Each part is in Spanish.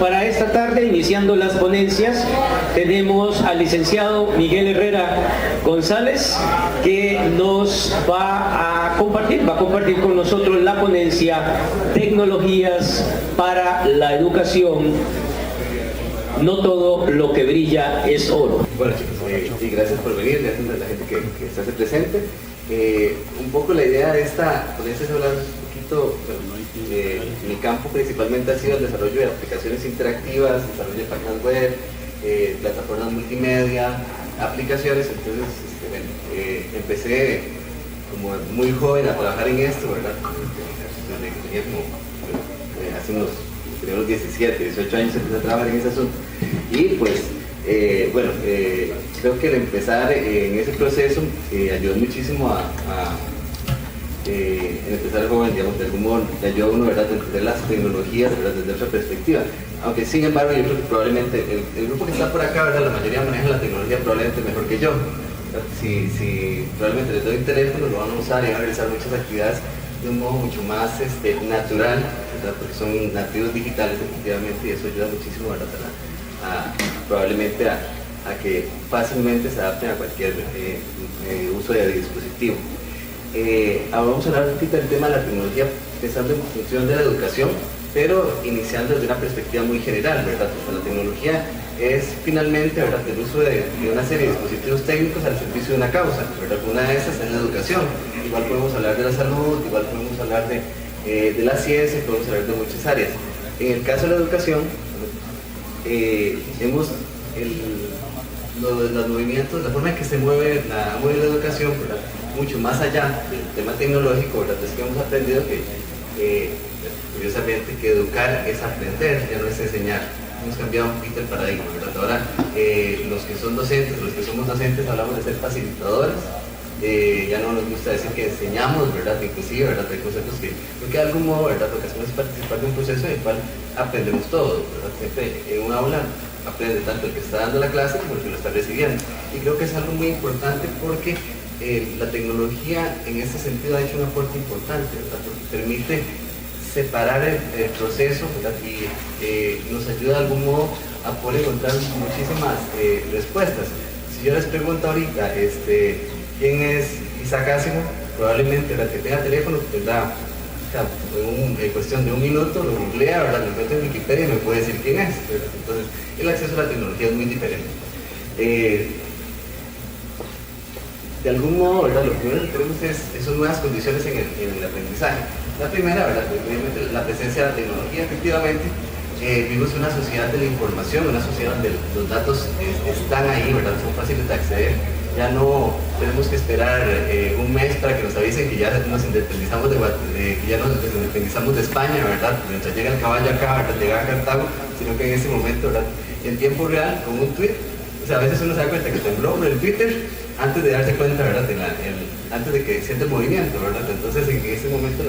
para esta tarde, iniciando las ponencias, tenemos al licenciado Miguel Herrera González, que nos va a compartir con nosotros la ponencia Tecnologías para la Educación. No todo lo que brilla es oro. Bueno, chicos, y gracias por venir, gracias a la gente que está presente. Un poco la idea de esta ponencia es hablar un poquito, mi campo principalmente ha sido el desarrollo de aplicaciones interactivas, desarrollo de páginas web, plataformas multimedia, aplicaciones. Entonces, empecé como muy joven a trabajar en esto, ¿verdad? Desde que tenía como, hace unos 17, 18 años empecé a trabajar en ese asunto. Y pues, creo que el empezar en ese proceso ayudó muchísimo en empezar joven, digamos, de algún modo le ayuda a uno, ¿verdad?, a entender las tecnologías, ¿verdad?, desde otra perspectiva. Aunque sin embargo yo creo que probablemente el grupo que está por acá, ¿verdad?, la mayoría maneja la tecnología probablemente mejor que yo. Si probablemente les doy un teléfono, lo van a usar y van a realizar muchas actividades de un modo mucho más natural, ¿verdad?, porque son nativos digitales efectivamente, y eso ayuda muchísimo, ¿verdad?, probablemente a que fácilmente se adapten a cualquier uso de dispositivo. Ahora vamos a hablar un poquito del tema de la tecnología pensando en función de la educación, pero iniciando desde una perspectiva muy general, ¿verdad? Pues la tecnología es finalmente, ¿verdad?, el uso de una serie de dispositivos técnicos al servicio de una causa, ¿verdad? Una de esas es la educación. Igual podemos hablar de la salud, igual podemos hablar de la ciencia, podemos hablar de muchas áreas. En el caso de la educación, los movimientos, la forma en que se mueve la educación, ¿verdad?, mucho más allá del tema tecnológico, ¿verdad?, es que hemos aprendido que, curiosamente, que educar es aprender, ya no es enseñar. Hemos cambiado un poquito el paradigma, ¿verdad? Ahora, los que son docentes, los que somos docentes, hablamos de ser facilitadores. Ya no nos gusta decir que enseñamos, ¿verdad?, inclusive, ¿verdad?, hay conceptos que de algún modo, ¿verdad?, lo que hacemos es participar de un proceso en el cual aprendemos todo, ¿verdad? Siempre en un aula aprende tanto el que está dando la clase como el que lo está recibiendo, y creo que es algo muy importante porque la tecnología en este sentido ha hecho un aporte importante, ¿verdad?, porque permite separar el proceso, ¿verdad?, y nos ayuda de algún modo a poder encontrar muchísimas respuestas. Si yo les pregunto ahorita, ¿quién es Isaac Asimov? Probablemente la que tenga teléfono tendrá, en cuestión de un minuto, lo googlea, ¿verdad?, lo mete en Wikipedia y me puede decir quién es, ¿verdad? Entonces, el acceso a la tecnología es muy diferente. De algún modo, ¿verdad?, lo primero que tenemos son nuevas condiciones en el aprendizaje. La primera, ¿verdad?, obviamente la presencia de la tecnología. Efectivamente, vivimos en una sociedad de la información, una sociedad donde los datos están ahí, ¿verdad?, son fáciles de acceder. Ya no tenemos que esperar un mes para que nos avisen que ya nos independizamos de España, ¿verdad?, mientras llega el caballo acá, ¿verdad?, llega a Cartago, sino que en ese momento, ¿verdad?, en tiempo real, con un tweet. O sea, a veces uno se da cuenta que tembló por el Twitter antes de darse cuenta, ¿verdad?, antes de que siente el movimiento, ¿verdad? Entonces, en ese momento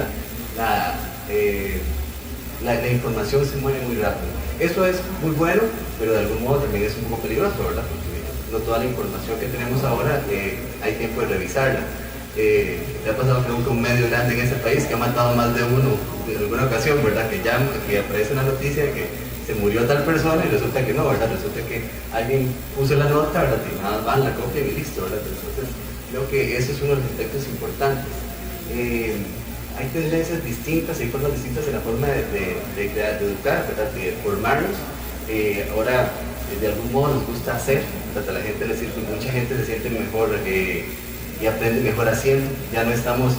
la información se mueve muy rápido. Eso es muy bueno, pero de algún modo también es un poco peligroso, ¿verdad?, porque no toda la información que tenemos ahora hay tiempo de revisarla. ¿Te ha pasado que un medio grande en ese país que ha matado más de uno en alguna ocasión, ¿verdad?, que aparece una noticia que se murió tal persona y resulta que no, ¿verdad?, resulta que alguien puso la nota, ¿verdad?, y nada más van, la copian y listo, ¿verdad? Entonces, creo que ese es uno de los aspectos importantes. Hay tendencias distintas, hay formas distintas en la forma de educar, ¿verdad?, de formarnos. Ahora, de algún modo nos gusta hacer, ¿verdad? A la gente mucha gente se siente mejor y aprende mejor haciendo. Ya no estamos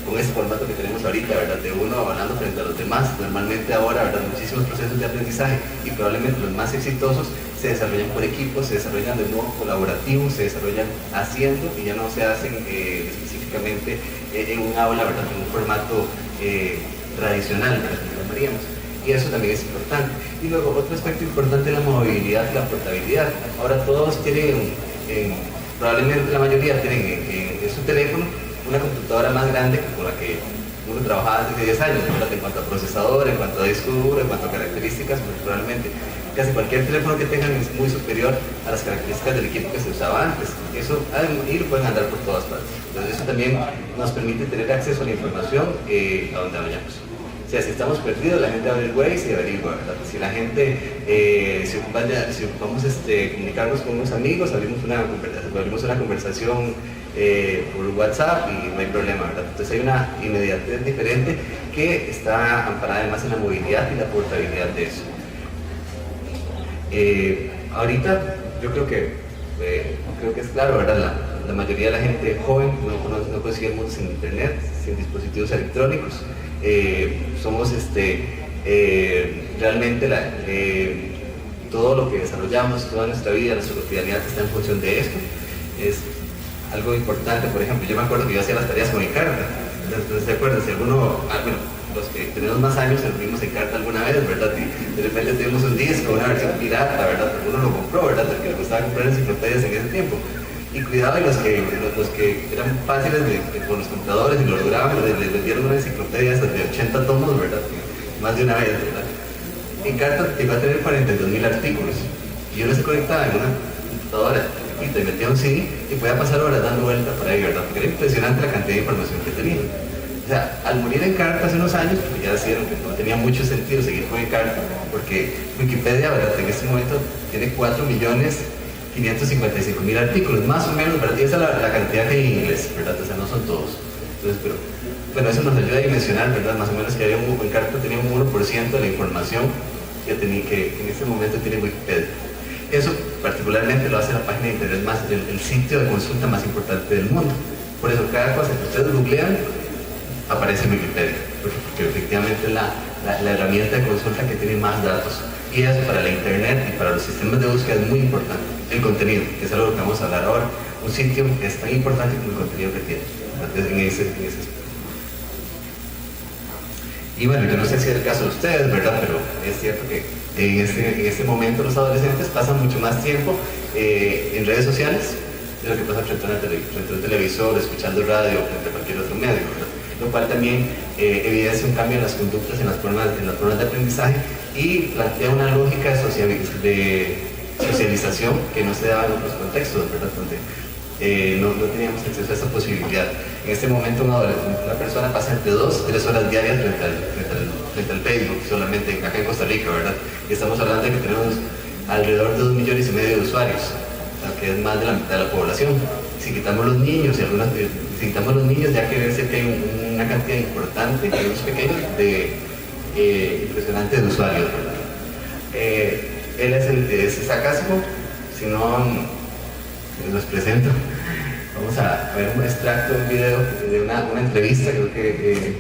con ese formato que tenemos ahorita, ¿verdad?, de uno hablando frente a los demás. Normalmente ahora, ¿verdad?, muchísimos procesos de aprendizaje, y probablemente los más exitosos, se desarrollan por equipos, se desarrollan de modo colaborativo, se desarrollan haciendo, y ya no se hacen específicamente en un aula, ¿verdad?, en un formato tradicional, ¿verdad?, como llamaríamos. Y eso también es importante. Y luego, otro aspecto importante es la movilidad y la portabilidad. Ahora todos tienen, probablemente la mayoría tienen en su teléfono una computadora más grande que con la que uno trabajaba hace 10 años, ¿verdad?, en cuanto a procesador, en cuanto a disco duro, en cuanto a características, pues probablemente casi cualquier teléfono que tengan es muy superior a las características del equipo que se usaba antes. Eso, y lo pueden andar por todas partes. Entonces, eso también nos permite tener acceso a la información a donde vayamos. O sea, si estamos perdidos, la gente abre el Waze y averigua, ¿verdad? Si la gente, si ocupamos comunicarnos con unos amigos, abrimos una conversación por WhatsApp y no hay problema, ¿verdad? Entonces hay una inmediatez diferente que está amparada además en la movilidad y la portabilidad de eso. Ahorita yo creo que es claro, ¿verdad? La mayoría de la gente joven no consigue el mundo sin internet, sin dispositivos electrónicos. Somos realmente todo lo que desarrollamos, toda nuestra vida, nuestra cotidianidad está en función de esto. Es algo importante. Por ejemplo, yo me acuerdo que yo hacía las tareas con Encarta. Entonces, ¿se acuerdan? Si alguno, los que tenemos más años estuvimos en Encarta alguna vez, ¿verdad? Y de repente tuvimos un disco, una versión pirata, ¿verdad? Uno lo compró, ¿verdad? Porque le gustaba comprar enciclopedias en ese tiempo. Y cuidado, y los que eran fáciles con los computadores y lo lograban, les dieron una enciclopedia de 80 tomos, ¿verdad? Más de una vez, ¿verdad? Encarta iba a tener 42.000 artículos. Y yo no se conectaba en una computadora y te metía un CD y podía pasar horas dando vueltas por ahí, ¿verdad? Porque era impresionante la cantidad de información que tenía. O sea, al morir Encarta hace unos años, pues ya decidieron que no tenía mucho sentido seguir con Encarta, porque Wikipedia, ¿verdad? En este momento tiene 4.555.000 artículos, más o menos, ¿verdad? Y esa es la cantidad que hay en inglés, ¿verdad? O sea, no son todos. Entonces, pero, bueno, eso nos ayuda a dimensionar, ¿verdad? Más o menos que había Encarta tenía un 1% de la información que en este momento tiene Wikipedia. Eso particularmente lo hace la página de internet el sitio de consulta más importante del mundo. Por eso cada cosa que ustedes googlean aparece en Wikipedia, porque efectivamente es la herramienta de consulta que tiene más datos. Y eso para la internet y para los sistemas de búsqueda es muy importante. El contenido, que es algo que vamos a hablar ahora. Un sitio es tan importante como el contenido que tiene. Entonces, en ese aspecto. Y bueno, yo no sé si es el caso de ustedes, ¿verdad? Pero es cierto que en este momento los adolescentes pasan mucho más tiempo en redes sociales de lo que pasa frente a un televisor, escuchando radio, frente a cualquier otro medio, ¿verdad? Lo cual también evidencia un cambio en las conductas, en las formas de aprendizaje y plantea una lógica de socialización que no se daba en otros contextos, ¿verdad? Donde no teníamos acceso a esa posibilidad. En este momento una persona pasa entre 2 y 3 horas diarias frente al Facebook, solamente acá en Costa Rica, ¿verdad? Y estamos hablando de que tenemos alrededor de 2,5 millones de usuarios, o sea, que es más de la mitad de la población. Si quitamos los niños ya quiere decir que hay una cantidad importante, que unos pequeños, impresionante de usuarios, ¿verdad? Él es Sacasco, si no los presento. Vamos a ver un extracto de un video de una entrevista, creo que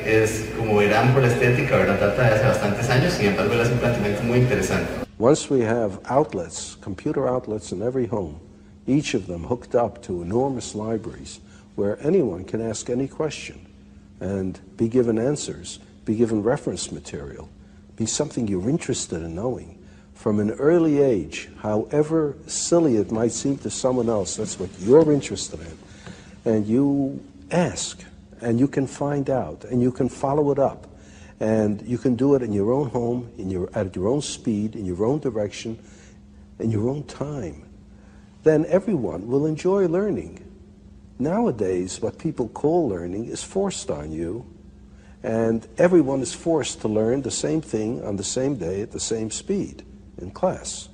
es, como verán por la estética, ¿verdad? Data de hace bastantes años, sin embargo él hace un planteamiento muy interesante. Once we have outlets, computer outlets in every home, each of them hooked up to enormous libraries where anyone can ask any question and be given answers, be given reference material, be something you're interested in knowing. From an early age, however silly it might seem to someone else, that's what you're interested in. And you ask, and you can find out, and you can follow it up. And you can do it in your own home, at your own speed, in your own direction, in your own time. Then everyone will enjoy learning. Nowadays, what people call learning is forced on you, and everyone is forced to learn the same thing on the same day at the same speed in class.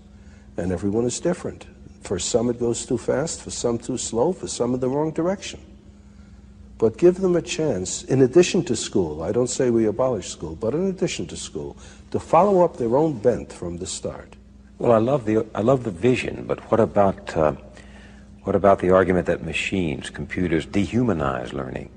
And everyone is different. For some it goes too fast, for some too slow, for some in the wrong direction. But give them a chance, in addition to school, I don't say we abolish school, but in addition to school, to follow up their own bent from the start. Well, I love the vision, but what about the argument that machines, computers, dehumanize learning?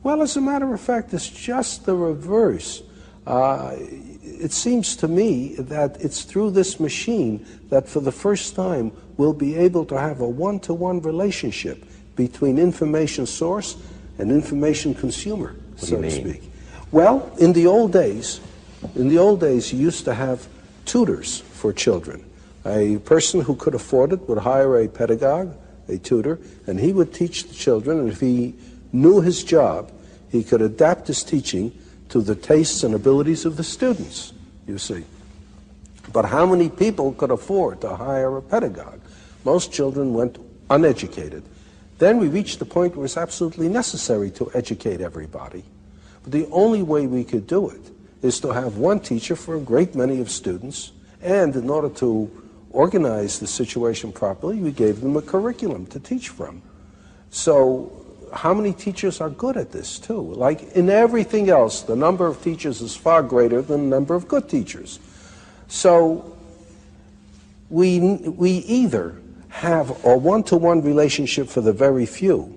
Well, as a matter of fact, it's just the reverse. It seems to me that it's through this machine that for the first time we'll be able to have a one-to-one relationship between information source and information consumer, so to speak. Well, in the old days, you used to have tutors for children. A person who could afford it would hire a pedagogue, a tutor, and he would teach the children, and if he knew his job, he could adapt his teaching to the tastes and abilities of the students, you see. But how many people could afford to hire a pedagogue? Most children went uneducated. Then we reached the point where it's absolutely necessary to educate everybody. The only way we could do it is to have one teacher for a great many of students, and in order to organize the situation properly, we gave them a curriculum to teach from. So how many teachers are good at this too? Like in everything else, the number of teachers is far greater than the number of good teachers. So we either have a one-to-one relationship for the very few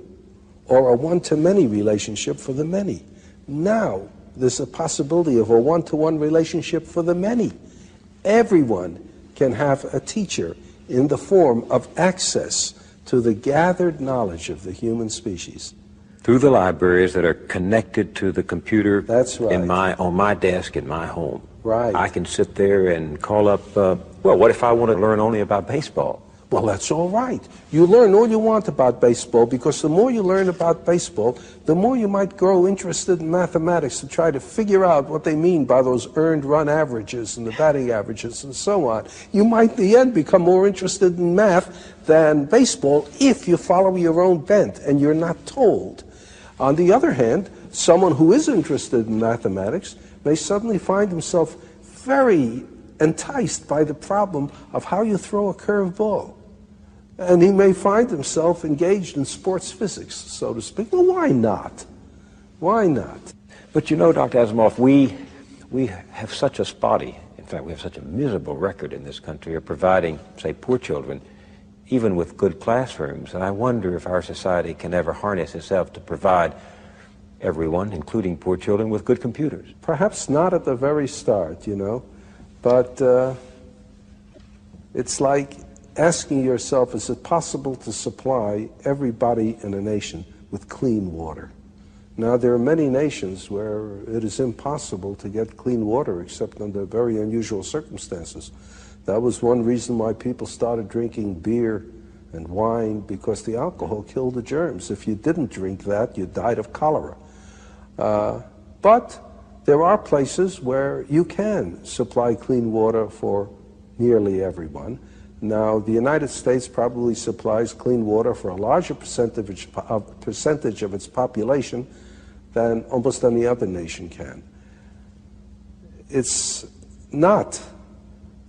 or a one-to-many relationship for the many. Now there's a possibility of a one-to-one relationship for the many. Everyone can have a teacher in the form of access to the gathered knowledge of the human species. Through the libraries that are connected to the computer. That's right. On my desk in my home. Right. I can sit there and call up, well, what if I want to learn only about baseball? Well, that's all right. You learn all you want about baseball, because the more you learn about baseball, the more you might grow interested in mathematics to try to figure out what they mean by those earned run averages and the batting averages and so on. You might, in the end, become more interested in math than baseball if you follow your own bent and you're not told. On the other hand, someone who is interested in mathematics may suddenly find himself very enticed by the problem of how you throw a curved ball. And he may find himself engaged in sports physics, so to speak. Well, why not? Why not? But you know, Dr. Asimov, we have such a spotty, in fact, we have such a miserable record in this country of providing, say, poor children, even with good classrooms. And I wonder if our society can ever harness itself to provide everyone, including poor children, with good computers. Perhaps not at the very start, you know, but it's like asking yourself, is it possible to supply everybody in a nation with clean water? Now, there are many nations where it is impossible to get clean water except under very unusual circumstances. That was one reason why people started drinking beer and wine, because the alcohol killed the germs. If you didn't drink that, you died of cholera. But there are places where you can supply clean water for nearly everyone. Now, the United States probably supplies clean water for a larger percentage of its population than almost any other nation can. It's not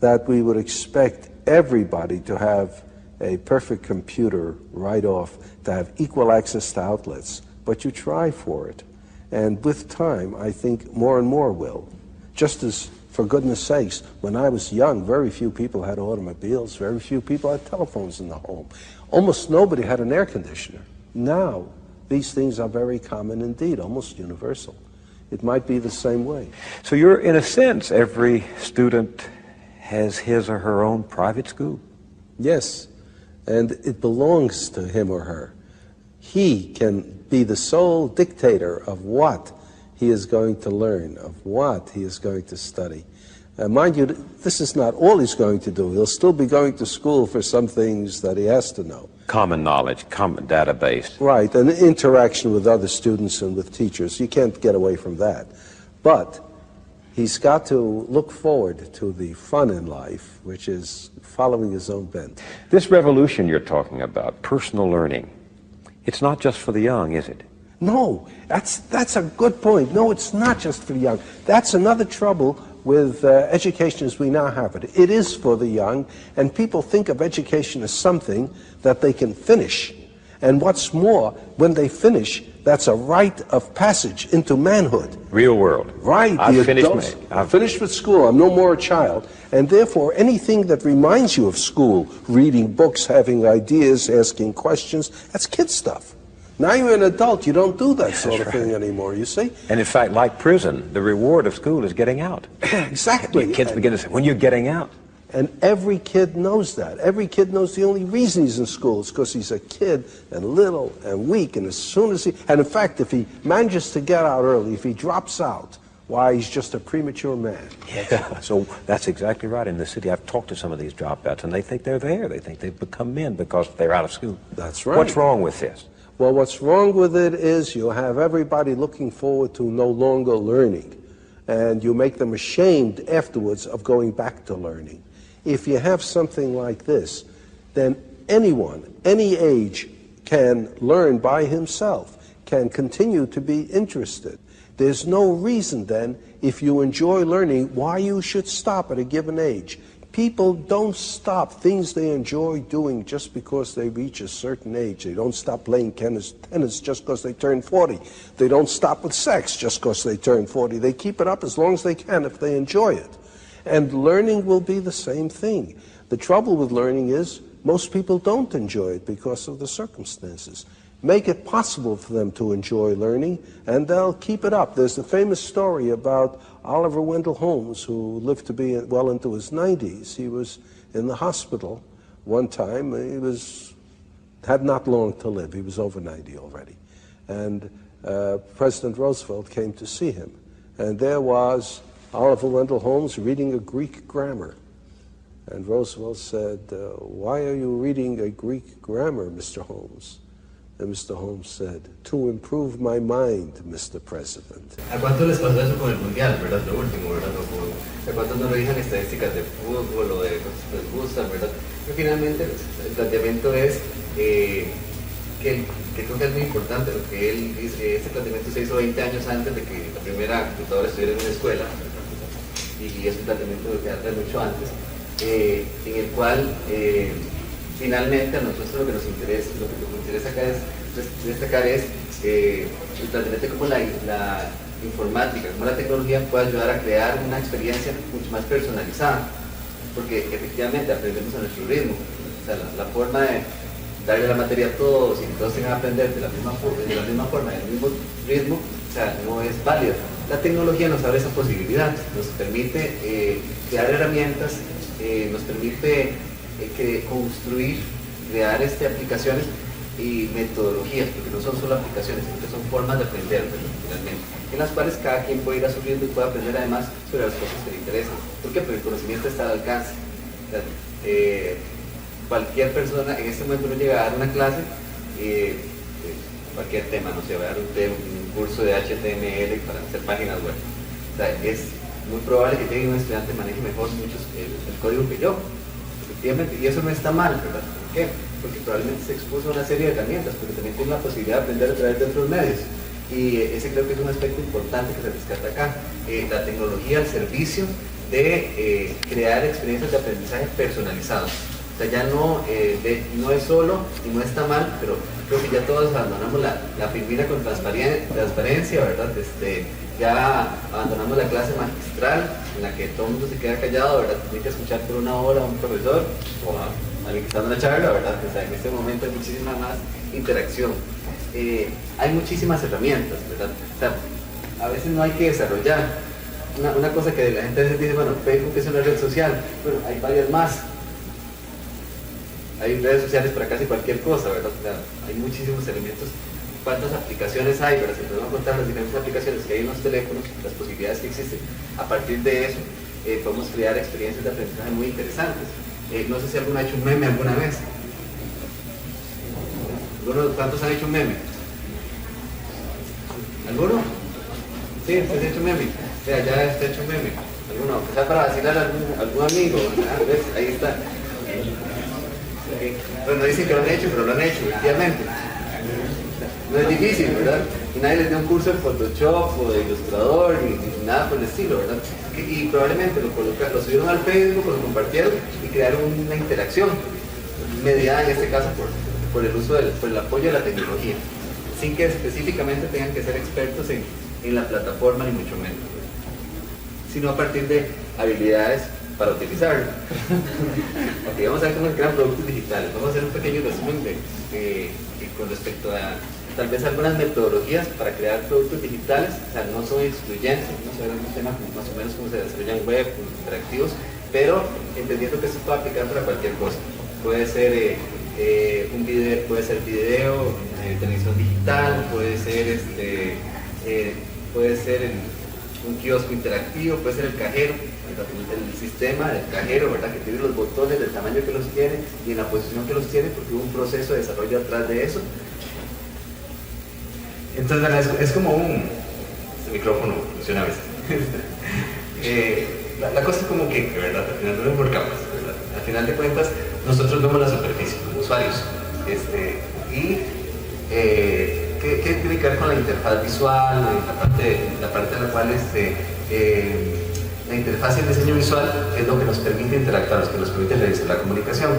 that we would expect everybody to have a perfect computer right off, to have equal access to outlets, but you try for it. And with time, I think more and more will. Just as, for goodness sakes, when I was young, very few people had automobiles, very few people had telephones in the home. Almost nobody had an air conditioner. Now, these things are very common indeed, almost universal. It might be the same way. So you're, in a sense, every student has his or her own private school? Yes, and it belongs to him or her. He can be the sole dictator of what he is going to learn, of what he is going to study. Mind you, this is not all he's going to do. He'll still be going to school for some things that he has to know. Common knowledge, common database. Right, and interaction with other students and with teachers. You can't get away from that. But he's got to look forward to the fun in life, which is following his own bent. This revolution you're talking about, personal learning, it's not just for the young, is it? No, that's a good point. No, it's not just for the young. That's another trouble with education as we now have it. It is for the young, and people think of education as something that they can finish. And what's more, when they finish, that's a rite of passage into manhood. Real world. Right. I've finished with school. I'm no more a child. And therefore, anything that reminds you of school, reading books, having ideas, asking questions, that's kid stuff. Now you're an adult, you don't do that sort of thing anymore, you see? And in fact, like prison, the reward of school is getting out. Exactly. Kids begin to say, when you're getting out. And every kid knows that. Every kid knows the only reason he's in school is because he's a kid and little and weak, and as soon as and in fact, if he manages to get out early, if he drops out, why, he's just a premature man. Yeah, so that's exactly right. In the city, I've talked to some of these dropouts, and they think they're there. They think they've become men because they're out of school. That's right. What's wrong with this? Well, what's wrong with it is you have everybody looking forward to no longer learning, and you make them ashamed afterwards of going back to learning. If you have something like this, then anyone, any age, can learn by himself, can continue to be interested. There's no reason then, if you enjoy learning, why you should stop at a given age. People don't stop things they enjoy doing just because they reach a certain age. They don't stop playing tennis just because they turn 40. They don't stop with sex just because they turn 40. They keep it up as long as they can if they enjoy it. And learning will be the same thing. The trouble with learning is most people don't enjoy it because of the circumstances. Make it possible for them to enjoy learning, and they'll keep it up. There's the famous story about Oliver Wendell Holmes, who lived to be well into his 90s. He was in the hospital one time. He had not long to live. He was over 90 already. And President Roosevelt came to see him. And there was Oliver Wendell Holmes reading a Greek grammar. And Roosevelt said, "Why are you reading a Greek grammar, Mr. Holmes?" And Mr. Holmes said, "To improve my mind, Mr. President." ¿A cuánto les pasó eso con el Mundial, verdad? Lo último, ¿verdad? ¿A cuántos no revisan estadísticas de fútbol o de cosas que les gustan, verdad? Que finalmente el planteamiento es que creo que es muy importante lo que él dice. Este planteamiento se hizo 20 años antes de que la primera computadora estuviera en una escuela, y es un planteamiento que data de mucho antes, en el cual finalmente a nosotros lo que nos interesa acá es destacar es el planteamiento de cómo la informática, cómo la tecnología puede ayudar a crear una experiencia mucho más personalizada, porque efectivamente aprendemos a nuestro ritmo. O sea, la forma de darle la materia a todos y que todos tengan que aprender de la misma forma, del mismo ritmo, o sea, no es válido. La tecnología nos abre esa posibilidad, nos permite crear herramientas, nos permite construir, crear aplicaciones y metodologías, porque no son solo aplicaciones, sino que son formas de aprender realmente, en las cuales cada quien puede ir a su ritmo y puede aprender además sobre las cosas que le interesan. ¿Por qué? Porque el conocimiento está al alcance. O sea, cualquier persona, en este momento no llega a dar una clase, cualquier tema, no sé, va a dar un curso de HTML para hacer páginas web. O sea, es muy probable que llegue un estudiante que maneje mejor el código que yo. Y eso no está mal, ¿verdad? ¿Por qué? Porque probablemente se expuso a una serie de herramientas, pero también tiene la posibilidad de aprender a través de otros medios. Y ese creo que es un aspecto importante que se rescata acá. La tecnología al servicio de crear experiencias de aprendizaje personalizados. O sea, ya no es solo y no está mal, pero creo que ya todos abandonamos la firmina con transparencia, ¿verdad? Ya abandonamos la clase magistral en la que todo el mundo se queda callado, ¿verdad? Tiene que escuchar por una hora a un profesor o a alguien que está dando una charla, ¿verdad? O sea, en este momento hay muchísima más interacción. Hay muchísimas herramientas, ¿verdad? O sea, a veces no hay que desarrollar. Una cosa que la gente a veces dice, bueno, Facebook es una red social, bueno, hay varias más. Hay redes sociales para casi cualquier cosa, ¿verdad? O sea, hay muchísimos elementos. ¿Cuántas aplicaciones hay? ¿Verdad? Si nos vamos a contar las diferentes aplicaciones que hay en los teléfonos, las posibilidades que existen. A partir de eso, podemos crear experiencias de aprendizaje muy interesantes. No sé si alguno ha hecho un meme alguna vez. ¿Cuántos han hecho un meme? ¿Alguno? Sí, ¿usted ha hecho un meme? O sea, ya está hecho un meme. ¿Alguno? O sea, para vacilar a algún amigo. ¿Ves? Ahí está. Bueno, dicen que lo han hecho, pero lo han hecho, efectivamente. No es difícil, ¿verdad? Y nadie les dio un curso de Photoshop o de Illustrator ni nada por el estilo, ¿verdad? Y probablemente lo subieron al Facebook, lo compartieron y crearon una interacción mediada en este caso por el uso por el apoyo de la tecnología, sin que específicamente tengan que ser expertos en la plataforma ni mucho menos, sino a partir de habilidades para utilizarlo. Ok, vamos a ver cómo se crean productos digitales. Vamos a hacer un pequeño resumen con respecto a tal vez algunas metodologías para crear productos digitales. O sea, no son excluyentes, vamos a ver un tema más o menos cómo se desarrollan web, interactivos, pero entendiendo que esto puede aplicar para cualquier cosa. Puede ser un video, puede ser video, televisión digital, puede ser un kiosco interactivo, puede ser el cajero, el sistema del cajero, ¿verdad? Que tiene los botones del tamaño que los tiene y en la posición que los tiene, porque hubo un proceso de desarrollo atrás de eso. Entonces es como este micrófono funciona a veces. La cosa es como que, ¿verdad? Al final no es por capas, ¿verdad? Al final de cuentas nosotros vemos la superficie como usuarios, y ¿qué tiene que ver con la interfaz visual, la parte en la cual la interfaz y el diseño visual es lo que nos permite interactuar, lo que nos permite realizar la comunicación?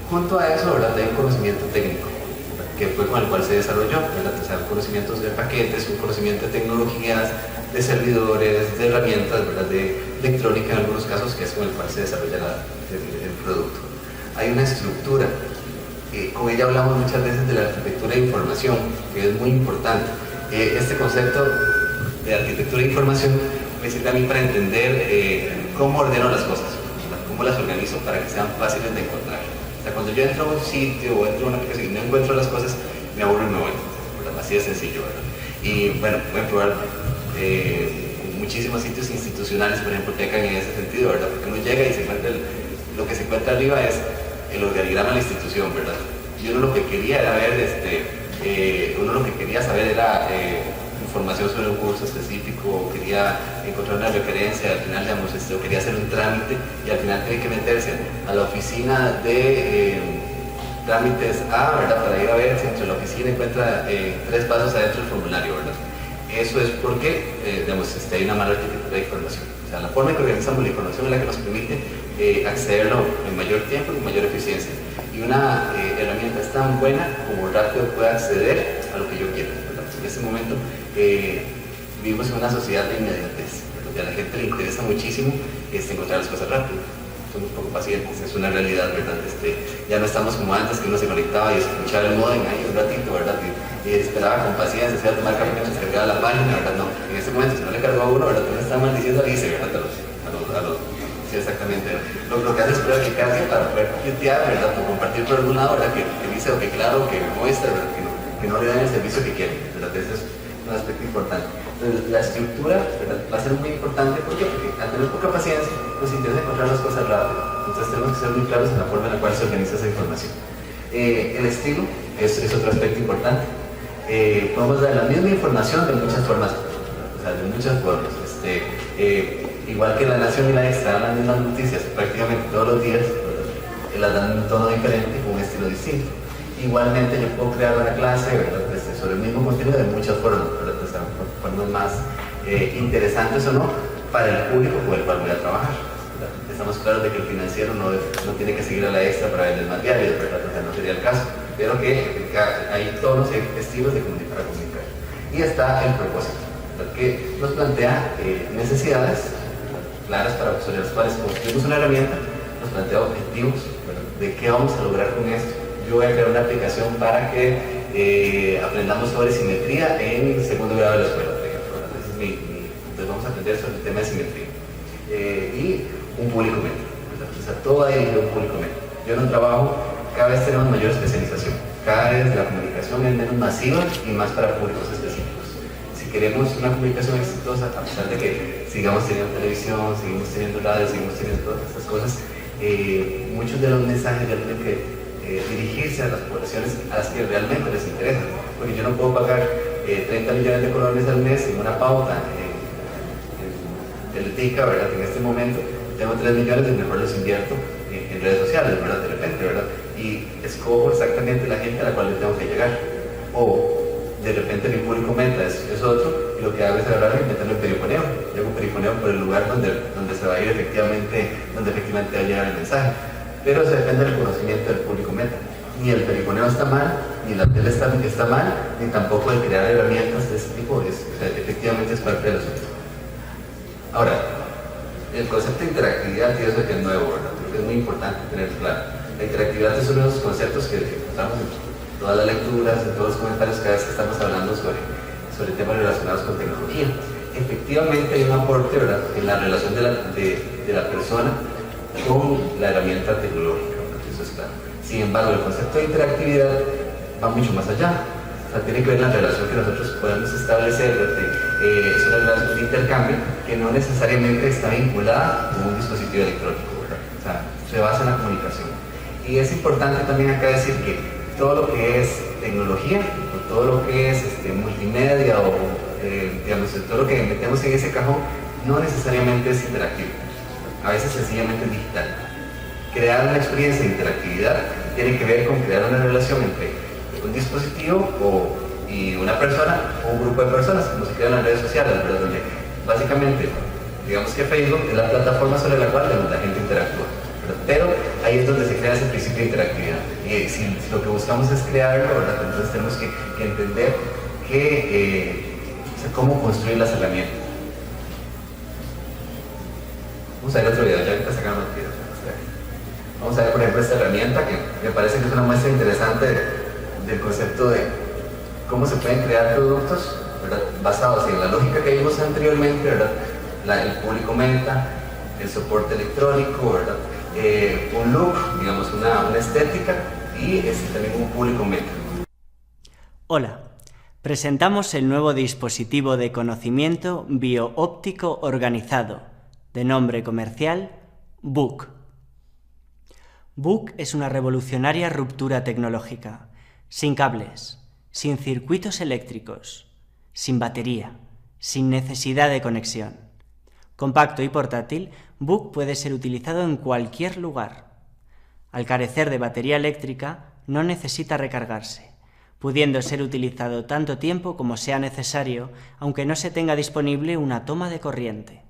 Junto a eso, ¿verdad?, hay un conocimiento técnico, que fue con el cual se desarrolló, ¿verdad? O sea, conocimientos de paquetes, un conocimiento de tecnologías, de servidores, de herramientas, ¿verdad?, de electrónica en algunos casos, que es con el cual se desarrolla el producto. Hay una estructura, con ella hablamos muchas veces de la arquitectura de información, que es muy importante. Este concepto de arquitectura de información me sirve a mí para entender cómo ordeno las cosas, ¿verdad?, cómo las organizo para que sean fáciles de encontrar. O sea, cuando yo entro a un sitio o entro a una aplicación y no encuentro las cosas, me aburro y me voy, ¿verdad? Así de sencillo, ¿verdad? Y bueno, pueden probar muchísimos sitios institucionales, por ejemplo, pecan en ese sentido, ¿verdad? Porque uno llega y se encuentra lo que se encuentra arriba es el organigrama de la institución, ¿verdad? Y uno lo que quería era ver, uno lo que quería saber era información sobre un curso específico, quería encontrar una referencia, al final, digamos, quería hacer un trámite y al final tiene que meterse a la oficina de trámites A, ¿verdad?, para ir a ver si entre la oficina encuentra 3 pasos adentro del formulario, ¿verdad? Eso es porque, digamos, hay una mala arquitectura de información. O sea, la forma en que organizamos la información es la que nos permite accederlo en mayor tiempo y mayor eficiencia. Y una herramienta es tan buena como rápido puede acceder a lo que yo quiero, ¿verdad? En ese momento vivimos en una sociedad de inmediatez, donde a la gente le interesa muchísimo encontrar las cosas rápido. Somos poco pacientes, es una realidad, ¿verdad? Ya no estamos como antes, que uno se conectaba y escuchaba el modem ahí un ratito, ¿verdad? Y esperaba con paciencia, se iba a tomar café mientras cargaba la página, ¿verdad? No, en ese momento, si no le cargó a uno, ¿verdad? Uno está maldiciendo a Alice, ¿verdad? Sí, exactamente. Lo que hace es esperar que cargue para poder tuitear, ¿verdad? O compartir por algún lado, ¿verdad? Que dice, o que claro, que muestra, ¿verdad? Que no le dan el servicio que quieren, ¿verdad? Ese es un aspecto importante. Entonces, la estructura, ¿verdad?, va a ser muy importante. ¿Por qué? Porque al tener poca paciencia nos interesa encontrar las cosas rápido. Entonces tenemos que ser muy claros en la forma en la cual se organiza esa información. El estilo es otro aspecto importante. Podemos dar la misma información de muchas formas, o sea, de muchas formas. Igual que La Nación y La Extra dan las mismas noticias prácticamente todos los días, las dan en un tono diferente, con un estilo distinto. Igualmente yo puedo crear una clase, ¿verdad?, sobre el mismo contenido de muchas formas, ¿verdad?, formas más interesantes o no para el público con el cual voy a trabajar, ¿verdad? Estamos claros de que el financiero no tiene que seguir a La Extra para vender más diarios, ¿verdad? O sea, no sería el caso, pero que hay tonos y estilos para comunicar. Y está el propósito, ¿verdad?, que nos plantea necesidades claras sobre las cuales construimos una herramienta, nos plantea objetivos, ¿verdad?, de qué vamos a lograr con esto. Yo voy a crear una aplicación para que aprendamos sobre simetría en segundo grado de la escuela, por ejemplo. Entonces vamos a aprender sobre el tema de simetría. Y un público meta, ¿verdad? O sea, todo va dirigido a un público meta. Yo en un trabajo, cada vez tenemos mayor especialización. Cada vez la comunicación es menos masiva y más para públicos específicos. Si queremos una comunicación exitosa, a pesar de que sigamos teniendo televisión, seguimos teniendo radio, seguimos teniendo todas estas cosas, muchos de los mensajes ya tienen que dirigirse a las poblaciones a las que realmente les interesa, porque yo no puedo pagar 30 millones de colones al mes en una pauta en Teletica, ¿verdad? En este momento tengo 3 millones y mejor los invierto en redes sociales, ¿verdad? De repente, ¿verdad? Y escojo exactamente la gente a la cual le tengo que llegar. O de repente mi público meta es otro, y lo que hago es agarrar y meterlo en perifoneo. Yo hago perifoneo por el lugar donde se va a ir efectivamente, donde efectivamente va a llegar el mensaje. Pero se depende del conocimiento del público meta. Ni el perifoneo está mal, ni la tele está mal, ni tampoco el crear herramientas de ese tipo efectivamente es parte del asunto. Ahora, el concepto de interactividad, y eso es nuevo, ¿verdad? Creo que es muy importante tener claro. La interactividad es uno de esos conceptos que encontramos en todas las lecturas, en todos los comentarios cada vez que estamos hablando sobre temas relacionados con tecnología. Efectivamente hay un aporte, ¿verdad?, en la relación de la persona con la herramienta tecnológica, eso es claro. Sin embargo, el concepto de interactividad va mucho más allá. O sea, tiene que ver la relación que nosotros podemos establecer, es una relación de intercambio que no necesariamente está vinculada con un dispositivo electrónico, ¿verdad? O sea, se basa en la comunicación. Y es importante también acá decir que todo lo que es tecnología, o todo lo que es multimedia, o digamos, todo lo que metemos en ese cajón, no necesariamente es interactivo. A veces sencillamente es digital. Crear una experiencia de interactividad tiene que ver con crear una relación entre un dispositivo o y una persona o un grupo de personas, como se crean las redes sociales, ¿verdad? Donde básicamente, digamos que Facebook es la plataforma sobre la cual la gente interactúa, ¿verdad? Pero ahí es donde se crea ese principio de interactividad. Y si lo que buscamos es crearlo, ¿verdad? Entonces tenemos que entender cómo construir las herramientas. Vamos a ver otro video, ya ahorita sacamos los videos. Vamos a ver, por ejemplo, esta herramienta que me parece que es una muestra interesante del concepto de cómo se pueden crear productos, ¿verdad? Basados en la lógica que vimos anteriormente, ¿verdad? El público meta, el soporte electrónico, ¿verdad? Un look, digamos, una estética y también un público meta. Hola, presentamos el nuevo dispositivo de conocimiento bioóptico organizado, de nombre comercial BOOK. BOOK es una revolucionaria ruptura tecnológica, sin cables, sin circuitos eléctricos, sin batería, sin necesidad de conexión. Compacto y portátil, BOOK puede ser utilizado en cualquier lugar. Al carecer de batería eléctrica, no necesita recargarse, pudiendo ser utilizado tanto tiempo como sea necesario, aunque no se tenga disponible una toma de corriente.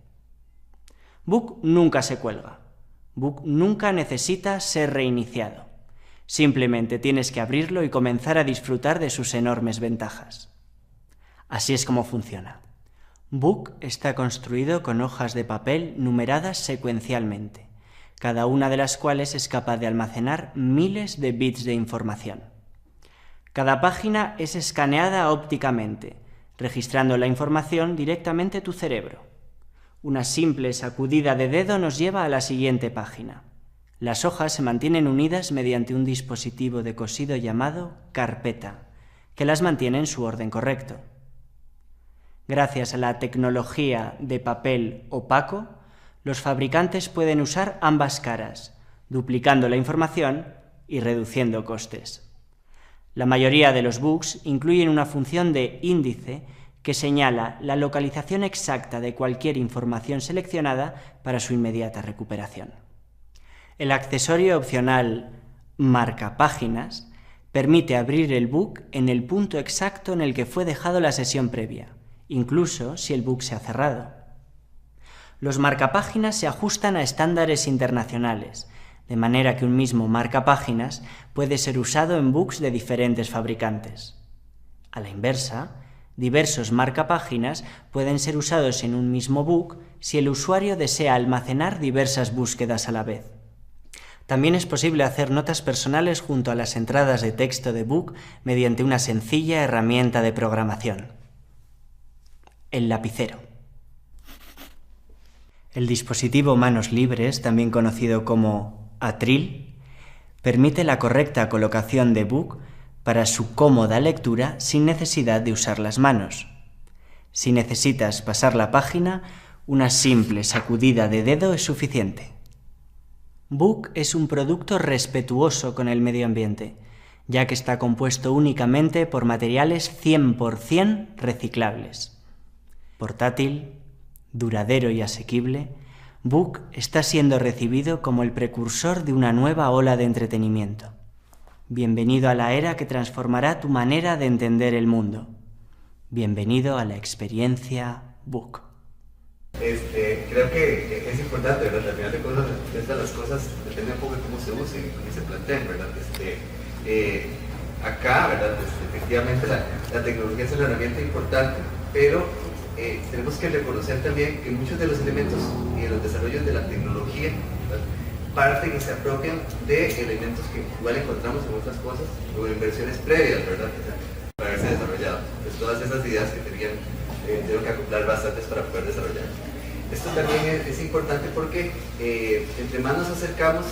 BOOK nunca se cuelga. BOOK nunca necesita ser reiniciado. Simplemente tienes que abrirlo y comenzar a disfrutar de sus enormes ventajas. Así es como funciona. BOOK está construido con hojas de papel numeradas secuencialmente, cada una de las cuales es capaz de almacenar miles de bits de información. Cada página es escaneada ópticamente, registrando la información directamente a tu cerebro. Una simple sacudida de dedo nos lleva a la siguiente página. Las hojas se mantienen unidas mediante un dispositivo de cosido llamado carpeta, que las mantiene en su orden correcto. Gracias a la tecnología de papel opaco, los fabricantes pueden usar ambas caras, duplicando la información y reduciendo costes. La mayoría de los books incluyen una función de índice que señala la localización exacta de cualquier información seleccionada para su inmediata recuperación. El accesorio opcional marcapáginas permite abrir el book en el punto exacto en el que fue dejado la sesión previa, incluso si el book se ha cerrado. Los marcapáginas se ajustan a estándares internacionales, de manera que un mismo marcapáginas puede ser usado en books de diferentes fabricantes. A la inversa, diversos marcapáginas pueden ser usados en un mismo book si el usuario desea almacenar diversas búsquedas a la vez. También es posible hacer notas personales junto a las entradas de texto de book mediante una sencilla herramienta de programación: el lapicero. El dispositivo manos libres, también conocido como atril, permite la correcta colocación de book para su cómoda lectura sin necesidad de usar las manos. Si necesitas pasar la página, una simple sacudida de dedo es suficiente. BOOK es un producto respetuoso con el medio ambiente, ya que está compuesto únicamente por materiales 100% reciclables. Portátil, duradero y asequible, BOOK está siendo recibido como el precursor de una nueva ola de entretenimiento. Bienvenido a la era que transformará tu manera de entender el mundo. Bienvenido a la experiencia BOOK. Creo que es importante, ¿verdad? Al final de cuentas, las cosas depende un poco de cómo se usen y se planteen, ¿verdad? Acá, ¿verdad? Efectivamente la tecnología es una herramienta importante, pero tenemos que reconocer también que muchos de los elementos y de los desarrollos de la tecnología, ¿verdad?, parten y se apropian de elementos que igual encontramos en otras cosas o en versiones previas, ¿verdad? Para haberse desarrollado. Pues todas esas ideas que tuvieron que acoplar bastantes para poder desarrollar. Esto también es importante porque entre más nos acercamos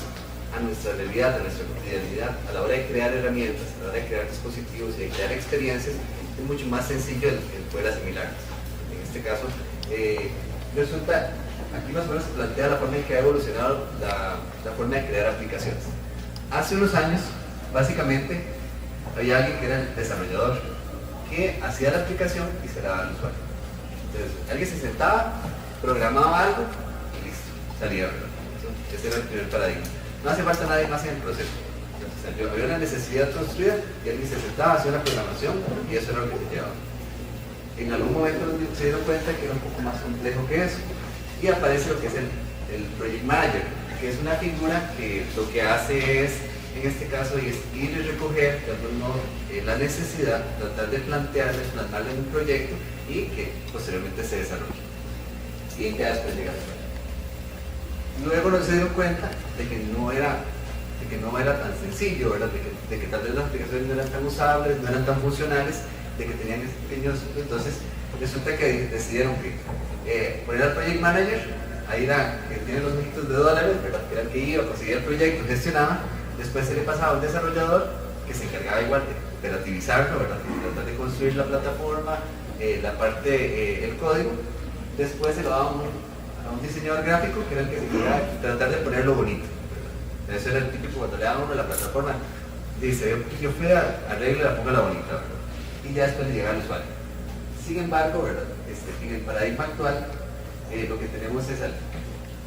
a nuestra realidad, a nuestra cotidianidad, a la hora de crear herramientas, a la hora de crear dispositivos y de crear experiencias, es mucho más sencillo el poder asimilarlas. En este caso, resulta, aquí más o menos se plantea la forma en que ha evolucionado la forma de crear aplicaciones. Hace unos años, básicamente, había alguien que era el desarrollador, que hacía la aplicación y se la daba al usuario. Entonces, alguien se sentaba, programaba algo y listo, salía, ¿verdad? Ese era el primer paradigma. No hace falta nadie más en el proceso. Entonces, sea, había una necesidad construida y alguien se sentaba, hacía una programación y eso era lo que se llevaba. En algún momento se dieron cuenta que era un poco más complejo que eso y aparece lo que es el Project Manager, que es una figura que lo que hace es, en este caso, es ir y recoger de algún modo la necesidad, tratar de plantearle, plasmarle en un proyecto y que posteriormente se desarrolle. Y ya después llega el luego no se dio cuenta de que no era tan sencillo, ¿verdad? De que tal vez las aplicaciones no eran tan usables, no eran tan funcionales, de que tenían pequeños. Entonces resulta que decidieron que poner al Project Manager, ahí era que tiene los mijitos de dólares, ¿verdad? Que era el que iba, conseguía el proyecto, gestionaba, después se le pasaba a un desarrollador que se encargaba igual de operativizarlo, ¿verdad? De tratar de construir la plataforma, la parte, el código, después se lo daba a un diseñador gráfico que era el que se encargaba de tratar de ponerlo bonito. Eso era el típico cuando le daban uno la plataforma, dice, yo fui a arreglar la ponga la bonita, ¿verdad? Y ya después le llega al usuario. Sin embargo, ¿verdad? En el paradigma actual, lo que tenemos es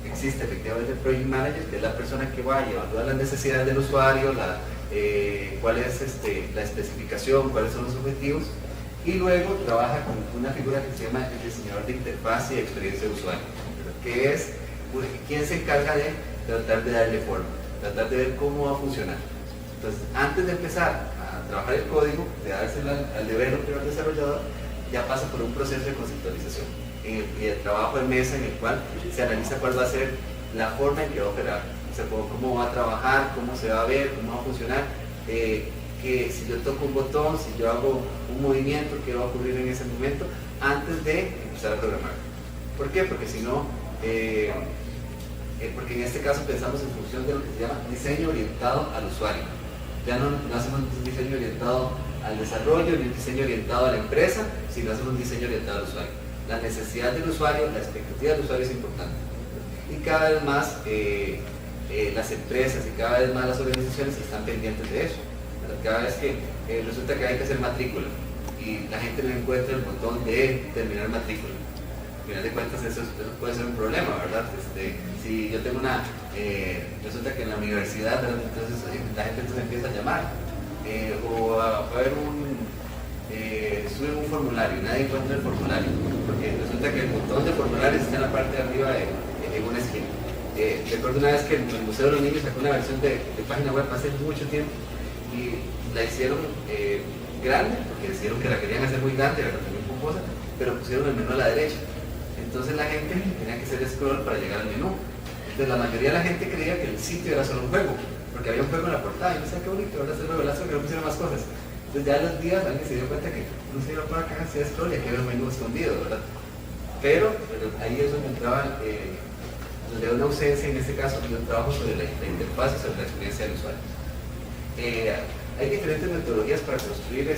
existe efectivamente el Project Manager, que es la persona que va y evalúa las necesidades del usuario, cuál es la especificación, cuáles son los objetivos, y luego trabaja con una figura que se llama el diseñador de interfaz y experiencia de usuario, ¿verdad? Que es quien se encarga de tratar de darle forma, tratar de ver cómo va a funcionar. Entonces, antes de empezar a trabajar el código, de dárselo al developer, al desarrollador, ya pasa por un proceso de conceptualización y el trabajo de mesa en el cual se analiza cuál va a ser la forma en que va a operar, o sea, cómo va a trabajar, cómo se va a ver, cómo va a funcionar, que si yo toco un botón, si yo hago un movimiento, qué va a ocurrir en ese momento antes de empezar a programar. ¿Por qué? Porque si no, porque en este caso pensamos en función de lo que se llama diseño orientado al usuario. Ya no hacemos un diseño orientado al desarrollo, ni un diseño orientado a la empresa, sino hacemos un diseño orientado al usuario. La necesidad del usuario, la expectativa del usuario es importante. Y cada vez más las empresas y cada vez más las organizaciones están pendientes de eso. Cada vez que resulta que hay que hacer matrícula y la gente no encuentra el botón de terminar matrícula. Al final de cuentas eso puede ser un problema, ¿verdad? Si yo tengo resulta que en la universidad, ¿verdad? Entonces la gente entonces empieza a llamar o a haber suben un formulario y nadie encuentra el formulario porque resulta que el botón de formularios está en la parte de arriba en una esquina. Recuerdo una vez que el Museo de los Niños sacó una versión de página web hace mucho tiempo y la hicieron grande porque decidieron que la querían hacer muy grande, ¿verdad? También pomposa, pero pusieron el menú a la derecha. Entonces la gente tenía que hacer scroll para llegar al menú. Entonces la mayoría de la gente creía que el sitio era solo un juego, porque había un juego en la portada y pensaba qué bonito, ahora es el juego, que no pusieron más cosas. Entonces ya a los días alguien se dio cuenta que no se iba para acá, hacía scroll y aquí había un menú escondido, ¿verdad? Pero ahí es donde entraba, donde hay una ausencia, en este caso, de un trabajo sobre la interfaz y sobre la experiencia del usuario. Hay diferentes metodologías para construir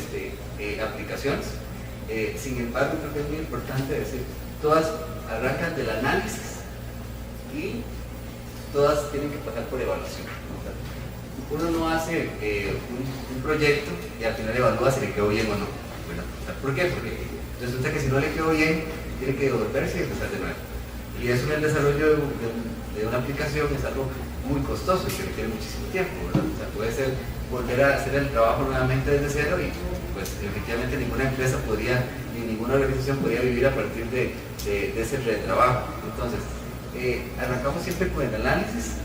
aplicaciones, sin embargo creo que es muy importante decir, todas arrancan del análisis y todas tienen que pasar por evaluación. Uno no hace un proyecto y al final evalúa si le quedó bien o no. ¿Por qué? Porque resulta que si no le quedó bien, tiene que devolverse y empezar de nuevo. Y eso en el desarrollo de una aplicación es algo muy costoso y que requiere muchísimo tiempo, ¿verdad? O sea, puede ser volver a hacer el trabajo nuevamente desde cero y pues efectivamente ninguna empresa podría, ni ninguna organización podría vivir a partir de ese retrabajo. Entonces, arrancamos siempre con el análisis,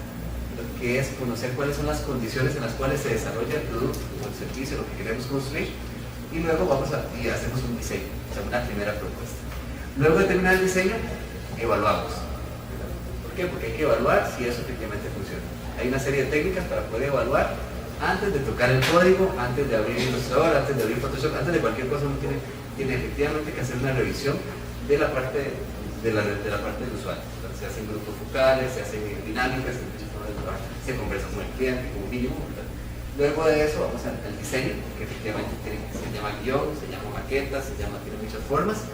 que es conocer cuáles son las condiciones en las cuales se desarrolla el producto o el servicio, lo que queremos construir, y luego vamos y hacemos un diseño, o sea, una primera propuesta. Luego de terminar el diseño, evaluamos. ¿Por qué? Porque hay que evaluar si eso efectivamente funciona. Hay una serie de técnicas para poder evaluar antes de tocar el código, antes de abrir Illustrator, antes de abrir Photoshop, antes de cualquier cosa uno tiene efectivamente que hacer una revisión de la parte del usuario. Entonces, se hacen grupos focales, se hacen dinámicas, se conversa con el cliente como mínimo, ¿verdad? Luego de eso vamos al diseño, que efectivamente se llama guión, se llama maqueta, tiene muchas formas.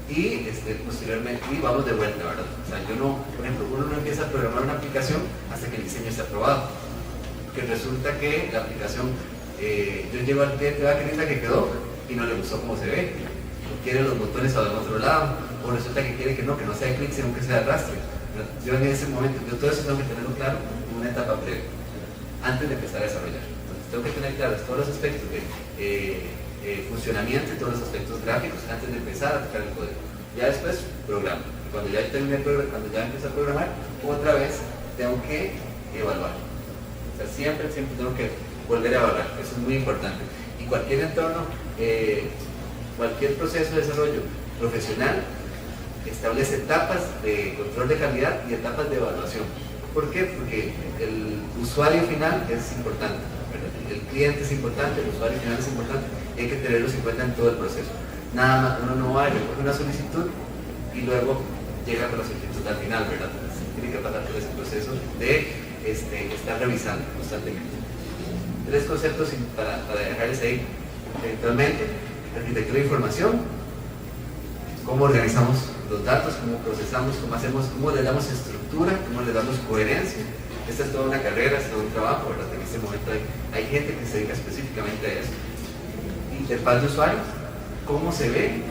Y posteriormente vamos de vuelta, ¿verdad? O sea, por ejemplo, uno no empieza a programar una aplicación hasta que el diseño esté aprobado. Porque resulta que la aplicación, yo llevo al cliente, vea qué linda que quedó, y no le gustó cómo se ve. O quiere los botones al otro lado, o resulta que quiere que no sea clic, sino que sea arrastre. Yo en ese momento, todo eso tengo que tenerlo claro en una etapa previa, antes de empezar a desarrollar. Entonces tengo que tener claros todos los aspectos de funcionamiento y todos los aspectos gráficos antes de empezar a tocar el código. Ya después programo. Cuando ya terminé, cuando ya empecé a programar, otra vez tengo que evaluar. O sea, siempre tengo que volver a evaluar. Eso es muy importante. Y cualquier entorno, cualquier proceso de desarrollo profesional establece etapas de control de calidad y etapas de evaluación. ¿Por qué? Porque el usuario final es importante, ¿verdad? El cliente es importante, el usuario final es importante, y hay que tenerlos en cuenta en todo el proceso. Nada más, uno no va a recoger una solicitud y luego llega con la solicitud al final, ¿verdad? Entonces, tiene que pasar por ese proceso de estar revisando constantemente. 3 conceptos para dejarles ahí. Eventualmente, arquitectura de información, cómo organizamos los datos, cómo procesamos, cómo le damos estructura, cómo le damos coherencia. Esta es toda una carrera, es todo un trabajo, ¿verdad? En este momento hay gente que se dedica específicamente a eso. Interfaz de usuario, cómo se ve,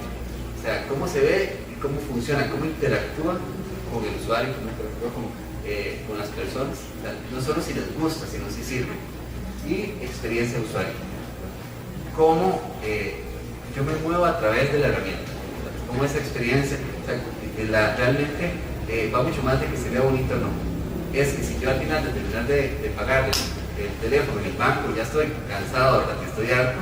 o sea, cómo se ve y cómo funciona, cómo interactúa con el usuario, cómo interactúa con las personas, o sea, no solo si les gusta, sino si sirve. Y experiencia de usuario, cómo yo me muevo a través de la herramienta, cómo esa experiencia, o sea, realmente va mucho más de que se vea bonito o no. Es que si yo al final de terminar de pagar el teléfono en el banco ya estoy cansado, ¿verdad? Que estoy harto,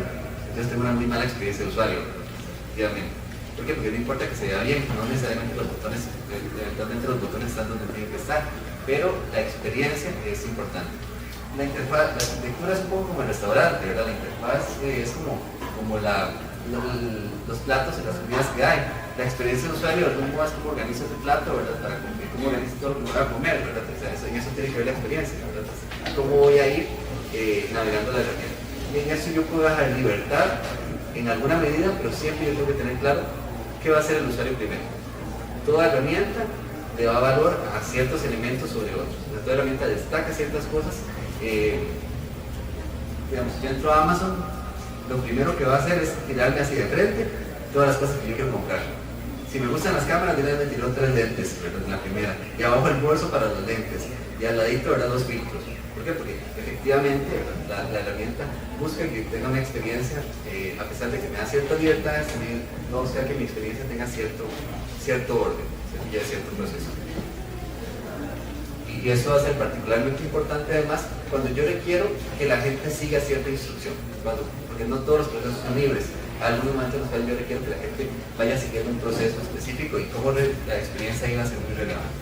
entonces tengo una muy mala experiencia de usuario, efectivamente. ¿Por qué? Porque no importa que se vea bien, no necesariamente los botones, eventualmente los botones están donde tienen que estar, pero la experiencia es importante. La interfaz, la arquitectura es un poco como el restaurante, ¿verdad? La interfaz es como los platos y las comidas que hay. La experiencia de usuario, de algún modo, es cómo organizo ese plato, ¿verdad? Para cómo organizo todo lo que me voy a comer, ¿verdad? O sea, en eso tiene que ver la experiencia, ¿verdad? Entonces, cómo voy a ir navegando la herramienta. Y en eso yo puedo dejar libertad en alguna medida, pero siempre yo tengo que tener claro qué va a hacer el usuario primero. Toda herramienta le da valor a ciertos elementos sobre otros. Toda herramienta destaca ciertas cosas. Digamos, yo entro a Amazon, lo primero que va a hacer es tirarme así de frente todas las cosas que yo quiero comprar. Si me gustan las cámaras, de una vez me tiró 3 lentes, ¿verdad? En la primera, y abajo el bolso para los lentes, y al ladito, ¿verdad? 2 filtros. ¿Por qué? Porque efectivamente la herramienta busca que tenga una experiencia, a pesar de que me da ciertas libertades, también va a buscar que mi experiencia tenga cierto orden, ya cierto proceso. Y eso va a ser particularmente importante además cuando yo requiero que la gente siga cierta instrucción, porque no todos los procesos son libres. A algunos momentos en los cuales yo requiero que la gente vaya siguiendo un proceso específico y cómo la experiencia ahí va a ser muy relevante.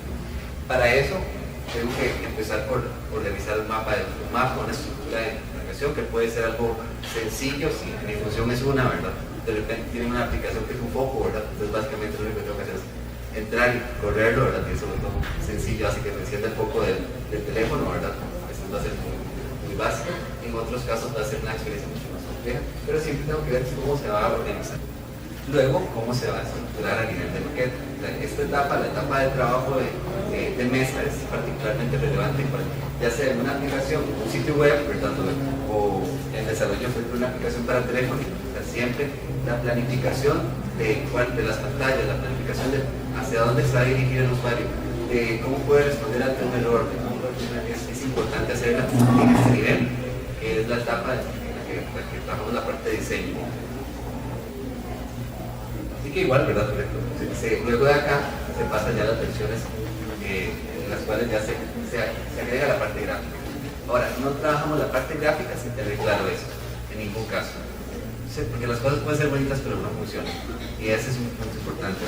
Para eso tengo que empezar por organizar un mapa, una estructura de navegación que puede ser algo sencillo, si mi función es una, ¿verdad? De repente tiene una aplicación que es un foco, ¿verdad? Entonces básicamente lo único que tengo que hacer es entrar y correrlo, ¿verdad? Y eso es todo sencillo, así que me enciende el foco del teléfono, ¿verdad? Eso va a ser muy básico. En otros casos va a ser una experiencia mucho más compleja, pero siempre tengo que ver cómo se va a organizar. Luego, cómo se va a estructurar a nivel de maqueta. Esta etapa, la etapa de trabajo de mesa, es particularmente relevante, ya sea en una aplicación, un sitio web, ¿verdad? O el desarrollo de una aplicación para teléfono. O sea, siempre la planificación de las pantallas, la planificación de hacia dónde se va a dirigir el usuario, de cómo puede responder ante un error, es importante hacerla en este nivel, que es la etapa en la que trabajamos la parte de diseño. Así que igual, ¿verdad? Luego de acá se pasan ya las versiones en las cuales ya se agrega la parte gráfica. Ahora, no trabajamos la parte gráfica sin tener claro eso, en ningún caso. Sí, porque las cosas pueden ser bonitas pero no funcionan. Y ese es un punto importante. O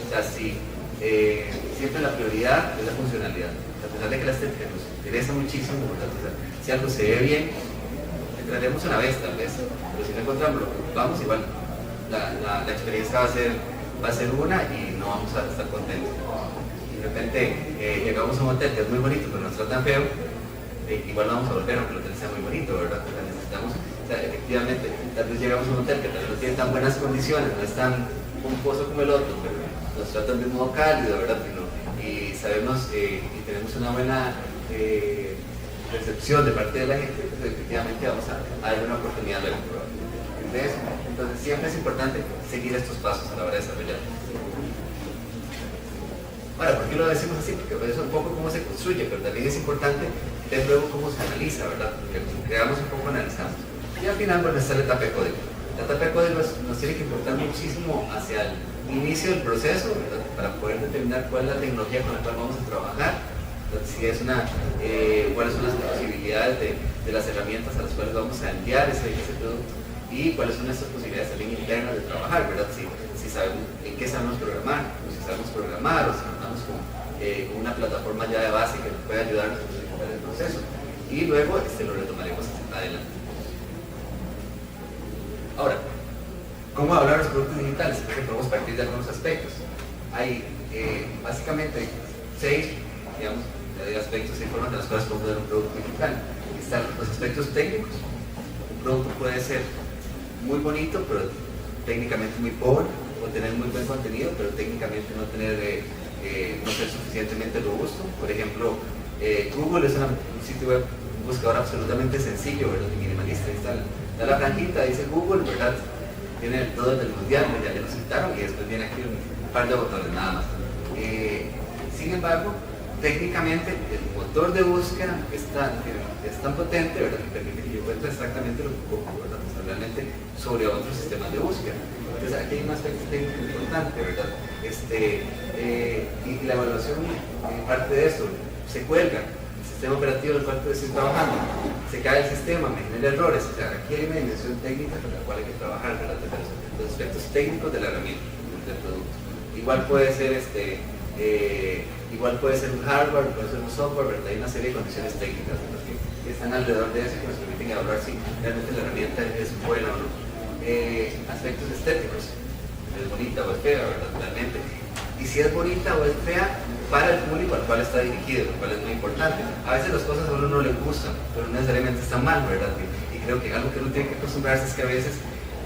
sea, siempre la prioridad es la funcionalidad. A pesar de que la estética nos interesa muchísimo, ¿verdad? O sea, si algo se ve bien, entraremos una vez tal vez, pero si no encontramos, vamos igual. La experiencia va a ser una y no vamos a estar contentos. Y de repente llegamos a un hotel que es muy bonito pero nos tratan feo, igual no vamos a volver aunque el hotel sea muy bonito, ¿verdad? O sea, necesitamos, efectivamente, tal vez llegamos a un hotel que tal vez no tiene tan buenas condiciones, no es tan pomposo como el otro, pero nos tratan de un modo cálido, ¿verdad? Y sabemos y tenemos una buena recepción de parte de la gente, pues efectivamente vamos a dar una oportunidad luego. Entonces siempre es importante seguir estos pasos a la hora de desarrollar. Ahora, ¿por qué lo decimos así? Porque es un poco cómo se construye, pero también es importante ver luego cómo se analiza, ¿verdad? Porque como creamos un poco, analizamos. Y al final, bueno, está la etapa de código. La etapa de código nos tiene que importar muchísimo hacia el inicio del proceso, ¿verdad? Para poder determinar cuál es la tecnología con la cual vamos a trabajar, si es cuáles son las posibilidades de las herramientas a las cuales vamos a enviar ese producto y cuáles son nuestras posibilidades también internas de trabajar, ¿verdad? Si sabemos en qué sabemos programar, o si sabemos programar, o si contamos con una plataforma ya de base que nos puede ayudar a ejecutar el proceso. Y luego lo retomaremos adelante. Ahora, ¿cómo hablar de los productos digitales? Porque podemos partir de algunos aspectos. Hay básicamente 6, digamos, aspectos e formas de las cuales podemos ver un producto digital. Están los aspectos técnicos. Un producto puede ser muy bonito, pero técnicamente muy pobre, o tener muy buen contenido, pero técnicamente no ser suficientemente robusto. Por ejemplo, Google es un sitio web, un buscador absolutamente sencillo, ¿verdad? Y minimalista. Está la franjita, dice Google, ¿verdad? Tiene todo el del mundial, ya lo citaron, y después viene aquí un par de botones nada más. Sin embargo, técnicamente el motor de búsqueda es tan potente, ¿verdad? Que permite que yo encuentre exactamente lo que ocupo, ¿verdad? O sea, realmente sobre otros sistemas de búsqueda. Entonces aquí hay un aspecto técnico importante, ¿verdad? Y la evaluación, parte de eso, se cuelga el sistema operativo del cual estoy trabajando, se cae el sistema, me genera errores. O sea, aquí hay una dimensión técnica con la cual hay que trabajar, ¿verdad? Los aspectos técnicos de la herramienta, del producto. Igual puede ser un hardware, puede ser un software, ¿verdad? Hay una serie de condiciones técnicas que están alrededor de eso que nos permiten evaluar si realmente la herramienta es buena o no. Aspectos estéticos, es bonita o es fea, ¿verdad? Realmente. Y si es bonita o es fea para el público al cual está dirigido, lo cual es muy importante. A veces las cosas a uno no le gustan, pero no necesariamente están mal, ¿verdad? Y creo que algo que uno tiene que acostumbrarse es que a veces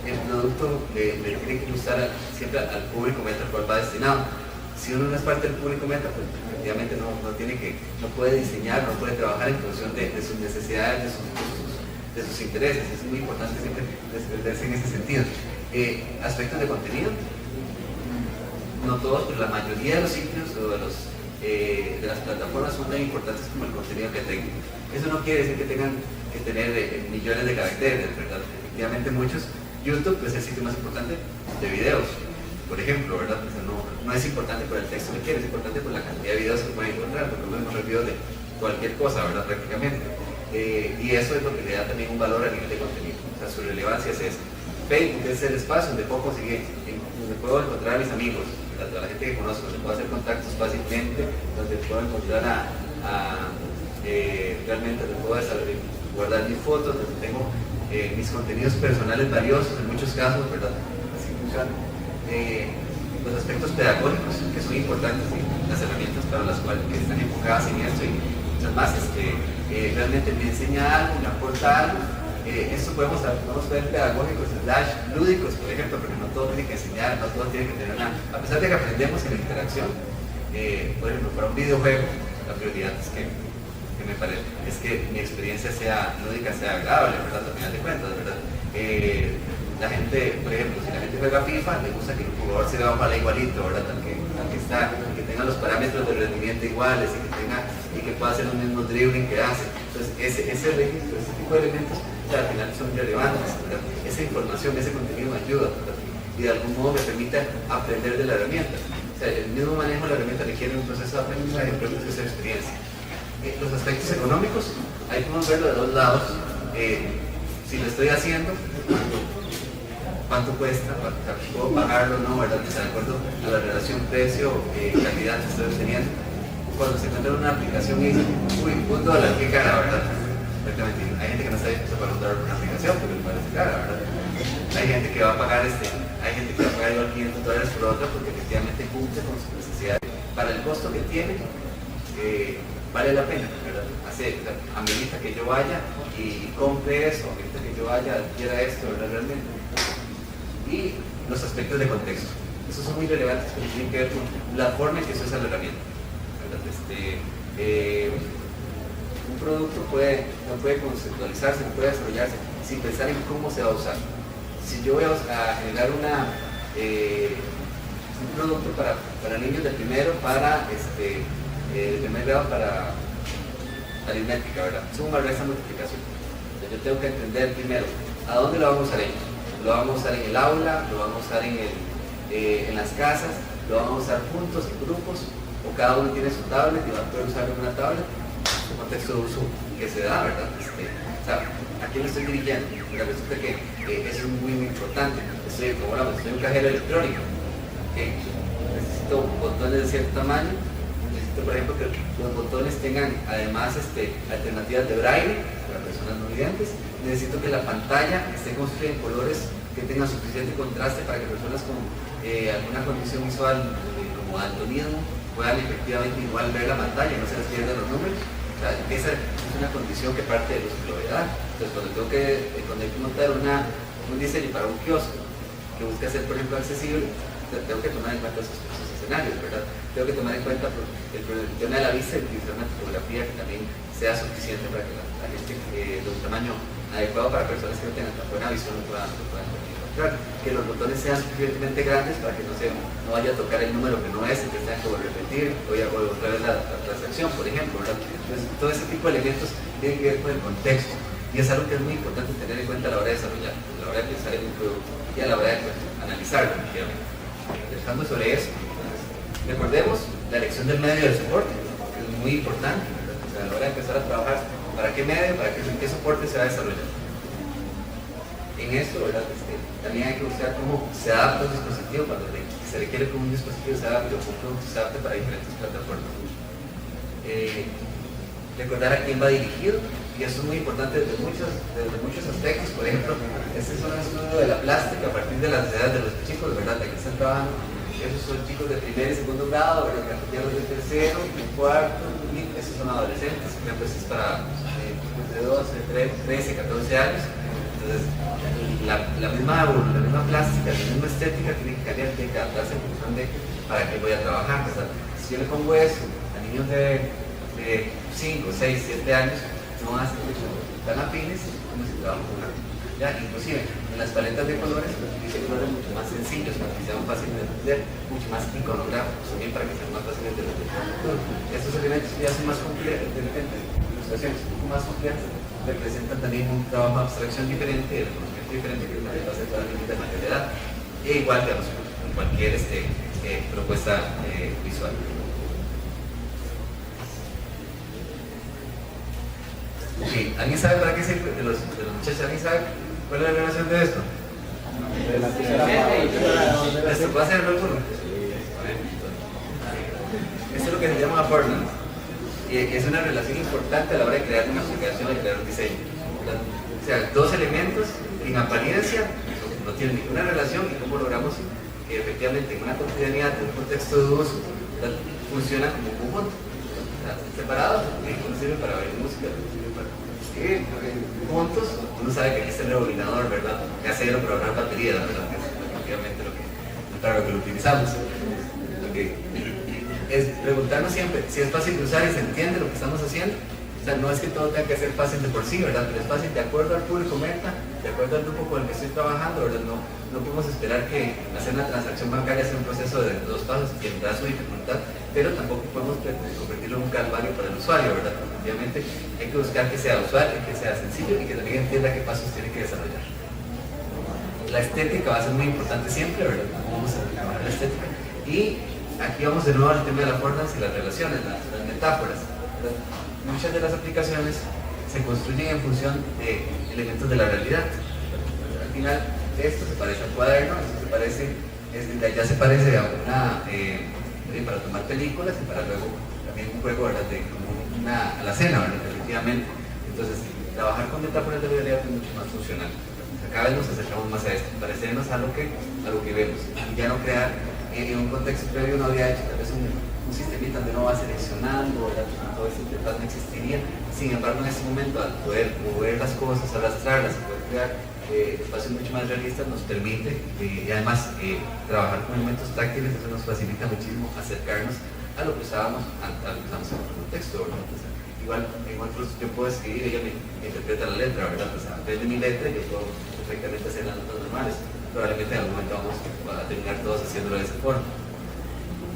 el producto le tiene que gustar siempre al público meta al cual va destinado. Si uno no es parte del público meta, pues efectivamente no puede diseñar, no puede trabajar en función de sus necesidades, de sus intereses. Es muy importante siempre desprenderse en ese sentido. Aspectos de contenido, no todos, pero la mayoría de los sitios o de las plataformas son tan importantes como el contenido que tengan. Eso no quiere decir que tengan que tener millones de caracteres, ¿verdad? Efectivamente YouTube es el sitio más importante de videos, por ejemplo, ¿verdad? O sea, no es importante por el texto que quiere, es importante por la cantidad de videos que pueden encontrar, porque pueden encontrar videos de cualquier cosa, ¿verdad? Prácticamente. Y eso es lo que le da también un valor a nivel de contenido. O sea, su relevancia es esa. Facebook es el espacio donde puedo conseguir, donde puedo encontrar a mis amigos, a la gente que conozco, donde puedo hacer contactos fácilmente, donde puedo encontrar realmente donde puedo guardar mis fotos, donde tengo mis contenidos personales valiosos en muchos casos, ¿verdad? Así funciona. Los aspectos pedagógicos que son importantes y las herramientas para las cuales que están enfocadas en esto y muchas más, realmente me enseña algo, me aporta algo. Esto podemos ver pedagógicos / lúdicos, por ejemplo, porque no todo tiene que enseñar, no todo tiene que tener una... A pesar de que aprendemos en la interacción, por ejemplo, para un videojuego, la prioridad me parece es que mi experiencia sea lúdica, sea agradable, ¿verdad? Al final de cuentas, ¿verdad? La gente, por ejemplo, si la gente juega FIFA, le gusta que el jugador se vea ojalá igualito, ¿verdad? Que tenga los parámetros de rendimiento iguales y que pueda hacer los mismos dribbling que hace. Entonces, ese tipo de elementos al final son relevantes, ¿verdad? Esa información, ese contenido me ayuda, ¿verdad? Y de algún modo me permite aprender de la herramienta. O sea, el mismo manejo de la herramienta requiere un proceso de aprendizaje, un proceso de experiencia. Los aspectos económicos, ahí podemos verlo de dos lados. Si lo estoy haciendo, ¿cuánto cuesta? ¿Puedo pagarlo o no? ¿Verdad? De acuerdo a la relación precio-calidad que estoy obteniendo. Cuando se encuentra una aplicación y dice, uy, $1, qué cara, ¿verdad? Exactamente. Hay gente que no está dispuesta a pagar $1 por una aplicación porque le parece cara, ¿verdad? Hay gente que va a pagar igual $500 por otra porque efectivamente cumple con sus necesidades. Para el costo que tiene, vale la pena, ¿verdad? Amerita que yo vaya y compre eso, amerita que yo vaya, adquiera esto, ¿verdad? Realmente. Y los aspectos de contexto. Esos son muy relevantes porque tienen que ver con la forma en que se usa la herramienta, ¿verdad? Un producto no puede conceptualizarse, no puede desarrollarse sin pensar en cómo se va a usar. Si yo voy a generar un producto para niños de primero, de primer grado, aritmética, ¿verdad? Suma, resta, multiplicación. Entonces yo tengo que entender primero, ¿a dónde lo vamos a usar ellos? Lo vamos a usar en el aula, lo vamos a usar en las casas, lo vamos a usar juntos, en grupos, o cada uno tiene su tablet y va a poder usarlo en una tablet, un contexto de uso que se da, ¿verdad? O sea, ¿a quién lo estoy dirigiendo? Pero resulta que eso es muy importante. Estoy en un cajero electrónico, necesito botones de cierto tamaño, necesito, por ejemplo, que los botones tengan además alternativas de braille para personas no videntes, necesito que la pantalla esté construida en colores que tengan suficiente contraste para que personas con alguna condición visual como daltonismo puedan efectivamente igual ver la pantalla, no se les pierdan los números. O sea, esa es una condición que parte de la usabilidad. Entonces, cuando hay que montar un diseño para un kiosco que busca ser, por ejemplo, accesible, tengo que tomar en cuenta esos escenarios, ¿verdad? Tengo que tomar en cuenta el tema de la vista y utilizar una tipografía que también sea suficiente para que la gente de un tamaño adecuado para personas que no tengan tan buena visión lo puedan encontrar. Que los botones sean suficientemente grandes para que no vaya a tocar el número que no es, y que tenga que volver a repetir, o otra vez la transacción, por ejemplo, ¿verdad? Entonces, todo ese tipo de elementos tienen que ver con el contexto, y es algo que es muy importante tener en cuenta a la hora de desarrollar, a la hora de pensar en un producto y a la hora de analizarlo, efectivamente. Pensando sobre eso, entonces, recordemos la elección del medio del soporte, que es muy importante, ¿verdad? O sea, a la hora de empezar a trabajar, ¿para qué medio, en qué soporte se va a desarrollar? En esto, ¿verdad? También hay que buscar cómo se adapta un dispositivo cuando se requiere que un dispositivo se adapte o un producto se adapte para diferentes plataformas. Recordar a quién va dirigido, y eso es muy importante desde muchos aspectos. Por ejemplo, este es un estudio de la plástica a partir de las edades de los chicos, ¿verdad? De que están trabajando. Esos son chicos de primer y segundo grado, ¿verdad? Ya los de tercero, de cuarto, y esos son adolescentes, por ejemplo, eso es para chicos de 12, 13, 14 años. Entonces, la misma plástica, la misma estética tiene que cambiar, tiene que adaptarse en función de para qué voy a trabajar. O sea, si yo le pongo eso a niños de 5, 6, 7 años, no van a ser tan afines como si trabajo con algo. Ya, inclusive, en las paletas de colores, utilicé colores mucho más sencillos para que sean fáciles de entender, mucho más iconográficos también para que sean más fáciles de entender. Estos elementos ya son más complejos, ilustraciones un poco más complejas, representan también un trabajo de abstracción diferente, de reconocimiento diferente que va a ser toda la de materialidad, e igual que en cualquier propuesta visual. Okay. ¿Alguien sabe para qué sirve? De los muchachos, ¿alguien sabe cuál es la relación de esto? Esto puede ser alguno. Esto es lo que se llama affordance. Y es una relación importante a la hora de crear una aplicación y crear un diseño. O sea, dos elementos que en apariencia no tienen ninguna relación, y cómo logramos que efectivamente en una cotidianidad, en un contexto de uso, funciona como un conjunto. Separados, uno sirve para ver música, uno sirve para escribir, juntos, uno sabe que aquí está el rebobinador, ¿verdad? Casero para ahorrar batería, ¿verdad? Que es efectivamente para lo que lo utilizamos. Okay. Es preguntarnos siempre si es fácil de usar y se entiende lo que estamos haciendo. O sea, no es que todo tenga que ser fácil de por sí, ¿verdad? Pero es fácil de acuerdo al público meta, de acuerdo al grupo con el que estoy trabajando, ¿verdad? No podemos esperar que hacer una transacción bancaria sea un proceso de 2 pasos que tendrá su dificultad, pero tampoco podemos convertirlo en un calvario para el usuario, ¿verdad? Obviamente hay que buscar que sea usuario, que sea sencillo y que también entienda qué pasos tiene que desarrollar. La estética va a ser muy importante siempre, ¿verdad? Vamos a trabajar la estética. Y aquí vamos de nuevo al tema de la affordance y las relaciones, las metáforas, ¿verdad? Muchas de las aplicaciones se construyen en función de elementos de la realidad. Al final, esto se parece al cuaderno, esto se parece, ya se parece a para tomar películas y para luego también un juego, ¿verdad? Como una alacena, ¿verdad? Efectivamente. Entonces, trabajar con metáforas de realidad es mucho más funcional. Cada vez nos acercamos más a esto, parecernos a lo que vemos, y ya no crear en un contexto previo. No había hecho tal vez un sistemita donde uno va seleccionando, ¿verdad? Todo ese interfaz no existiría. Sin embargo, en este momento, al poder mover las cosas, arrastrarlas, poder crear espacios mucho más realistas, nos permite, y además trabajar con elementos táctiles, eso nos facilita muchísimo acercarnos a lo que usábamos en otro contexto, ¿verdad? Entonces, igual en otros yo puedo escribir, ella me interpreta la letra, ¿verdad? Pues, en vez de mi letra, yo puedo perfectamente hacer las notas normales. Probablemente en algún momento vamos a terminar todos haciéndolo de esa forma.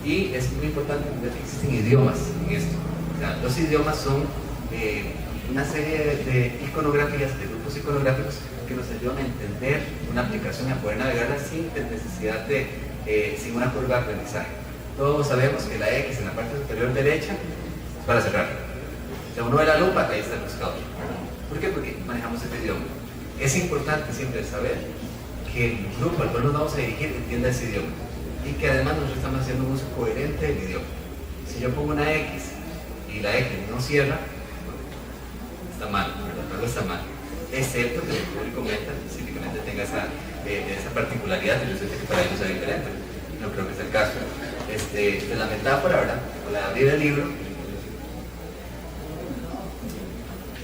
Y es muy importante entender que existen idiomas en esto. O sea, los idiomas son una serie de iconografías, de grupos iconográficos que nos ayudan a entender una aplicación y a poder navegarla sin necesidad de, sin una curva de aprendizaje. Todos sabemos que la X en la parte superior derecha es para cerrar. Si uno ve la lupa, ahí está el buscador. ¿Por qué? Porque manejamos este idioma. Es importante siempre saber que el grupo al cual nos vamos a dirigir entienda ese idioma y que además nosotros estamos haciendo un uso coherente del idioma. Si yo pongo una X y la X no cierra, está mal, ¿verdad? Algo está mal. Excepto que el público meta específicamente tenga esa particularidad, y yo sé que para ellos sea diferente. No creo que sea el caso. De la metáfora, ¿verdad? O la de abrir el libro,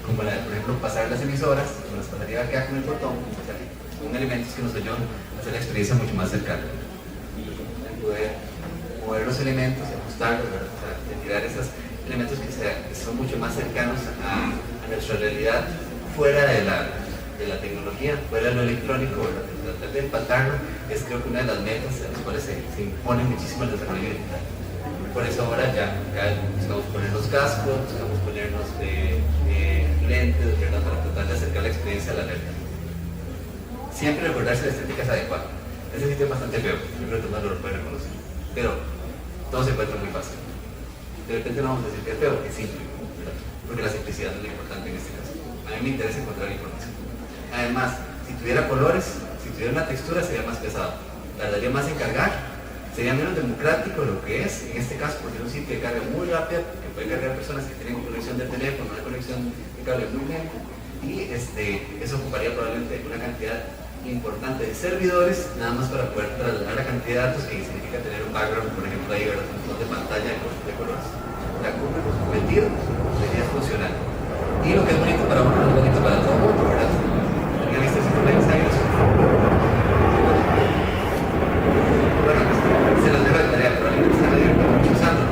como la de, por ejemplo, pasar las emisoras, como las pasaría acá con el botón, o sea, son elementos que nos ayudan a hacer la experiencia mucho más cercana. Poder mover los elementos, ajustarlos, ¿verdad? O sea, retirar esos elementos que son mucho más cercanos a nuestra realidad, fuera de la tecnología, fuera de lo electrónico, ¿verdad? Tratar de empatarlo es creo que una de las metas a las cuales se impone muchísimo el desarrollo digital. Por eso ahora ya buscamos ponernos cascos, buscamos ponernos lentes, ¿verdad? Para tratar de acercar la experiencia a la realidad. Siempre recordarse la estética es adecuada. Ese sitio es bastante feo, yo creo que todo lo puede reconocer. Pero todo se encuentra muy fácil. De repente no vamos a decir que es feo, es simple, ¿verdad? Porque la simplicidad es lo importante en este caso. A mí me interesa encontrar información. Además, si tuviera colores, si tuviera una textura, sería más pesado. Tardaría más en cargar, sería menos democrático lo que es, en este caso, porque es un sitio de carga muy rápida, que puede cargar personas que tienen conexión de teléfono, una conexión de cable muy lento, y eso ocuparía probablemente una cantidad importante de servidores, nada más para poder trasladar la cantidad de datos que significa tener un background, por ejemplo, ahí, ¿verdad? Un montón de pantalla de colores. La cumbre, por su cometido, sería funcional. Y lo que es bonito para uno no es bonito para todo el mundo, ¿verdad? ¿Alguien ha visto ese problema? Bueno, se los dejo de tarea, probablemente se la diviertan mucho usando.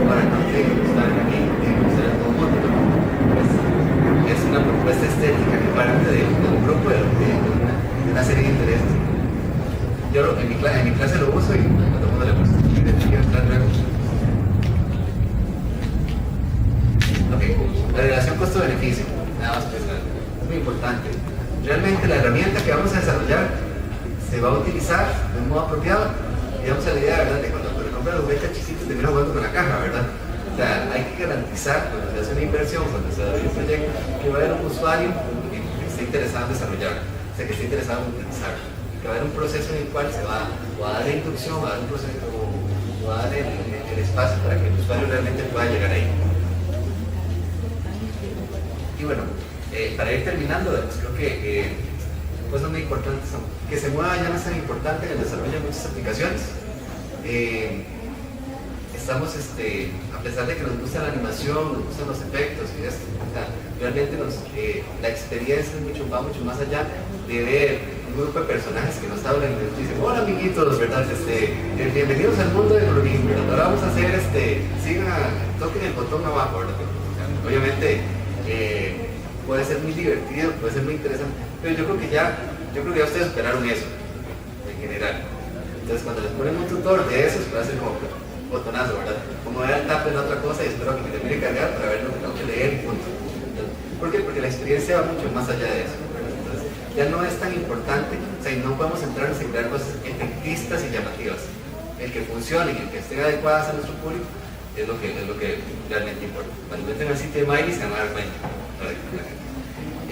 Ahora no tienen que estar aquí, tienen que usar a todo el mundo, ¿no? Pues, es una propuesta estética que parte de un grupo de una serie de intereses. Yo en mi clase lo uso y a todo el mundo le gusta. Quiero entrar luego. La relación costo-beneficio, nada más pensar, es muy importante. Realmente la herramienta que vamos a desarrollar se va a utilizar de un modo apropiado. Digamos a la idea, ¿verdad? De cuando se compra los 20 chisitos termina jugando con la caja, ¿verdad? O sea, hay que garantizar cuando se hace una inversión, cuando se hace un proyecto, que va a haber un usuario que esté interesado en desarrollarlo, o sea, que esté interesado en utilizarlo, que va a haber un proceso en el cual se va a dar la inducción, va a dar un proceso, va a dar el espacio para que el usuario realmente pueda llegar ahí. Y bueno, para ir terminando, creo que cosas muy importantes son que se mueva ya no es tan importante en el desarrollo de muchas aplicaciones. Estamos, a pesar de que nos gusta la animación, nos gustan los efectos y esto, o sea, realmente la experiencia va mucho más allá de ver un grupo de personajes que nos hablan y nos dicen: hola amiguitos, ¿verdad? Bienvenidos al mundo de Login, ¿verdad? Ahora vamos a hacer, toquen el botón abajo, ¿verdad? Obviamente, puede ser muy divertido, puede ser muy interesante, pero yo creo que ya ustedes superaron eso en general. Entonces cuando les ponen un tutor de esos, puede ser como botonazo, ¿verdad? Como dar el tap en otra cosa y espero que me termine de cargar para ver lo que tengo que leer y punto. ¿Por qué? Porque la experiencia va mucho más allá de eso, ¿verdad? Entonces ya no es tan importante, o sea, no podemos centrarnos en crear cosas efectistas y llamativas. El que funcione y el que estén adecuadas a nuestro público es lo que realmente importa. Cuando meten al sitio de Miley se van a dar cuenta.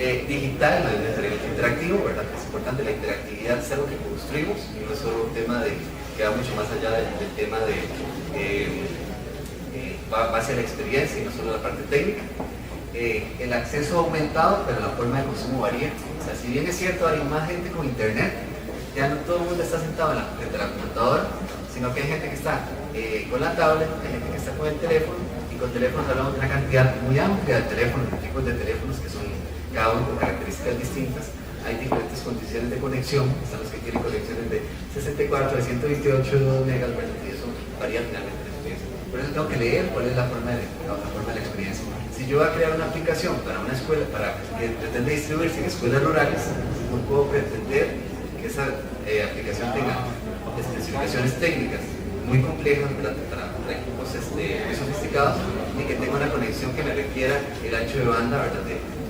Digital, no es necesariamente interactivo, ¿verdad? Es importante, la interactividad es algo que construimos y no es solo un tema que va mucho más allá del tema va hacia la experiencia y no solo la parte técnica. El acceso ha aumentado, pero la forma de consumo varía. O sea, si bien es cierto, hay más gente con internet, ya no todo el mundo está sentado frente a la computadora, sino que hay gente que está con la tablet, hay gente que está con el teléfono, y con teléfonos hablamos de una cantidad muy amplia de teléfonos, de tipos de teléfonos que son cada uno con características distintas. Hay diferentes condiciones de conexión, están los que tienen conexiones de 64, de 128 megas, y eso varía finalmente la experiencia. Por eso tengo que leer cuál es la forma de la experiencia. Si yo voy a crear una aplicación para una escuela, para que pretende distribuirse en escuelas rurales, no puedo pretender que esa aplicación tenga especificaciones técnicas muy complejas, ¿verdad? Para equipos muy sofisticados, y que tenga una conexión que me requiera el ancho de banda, ¿verdad?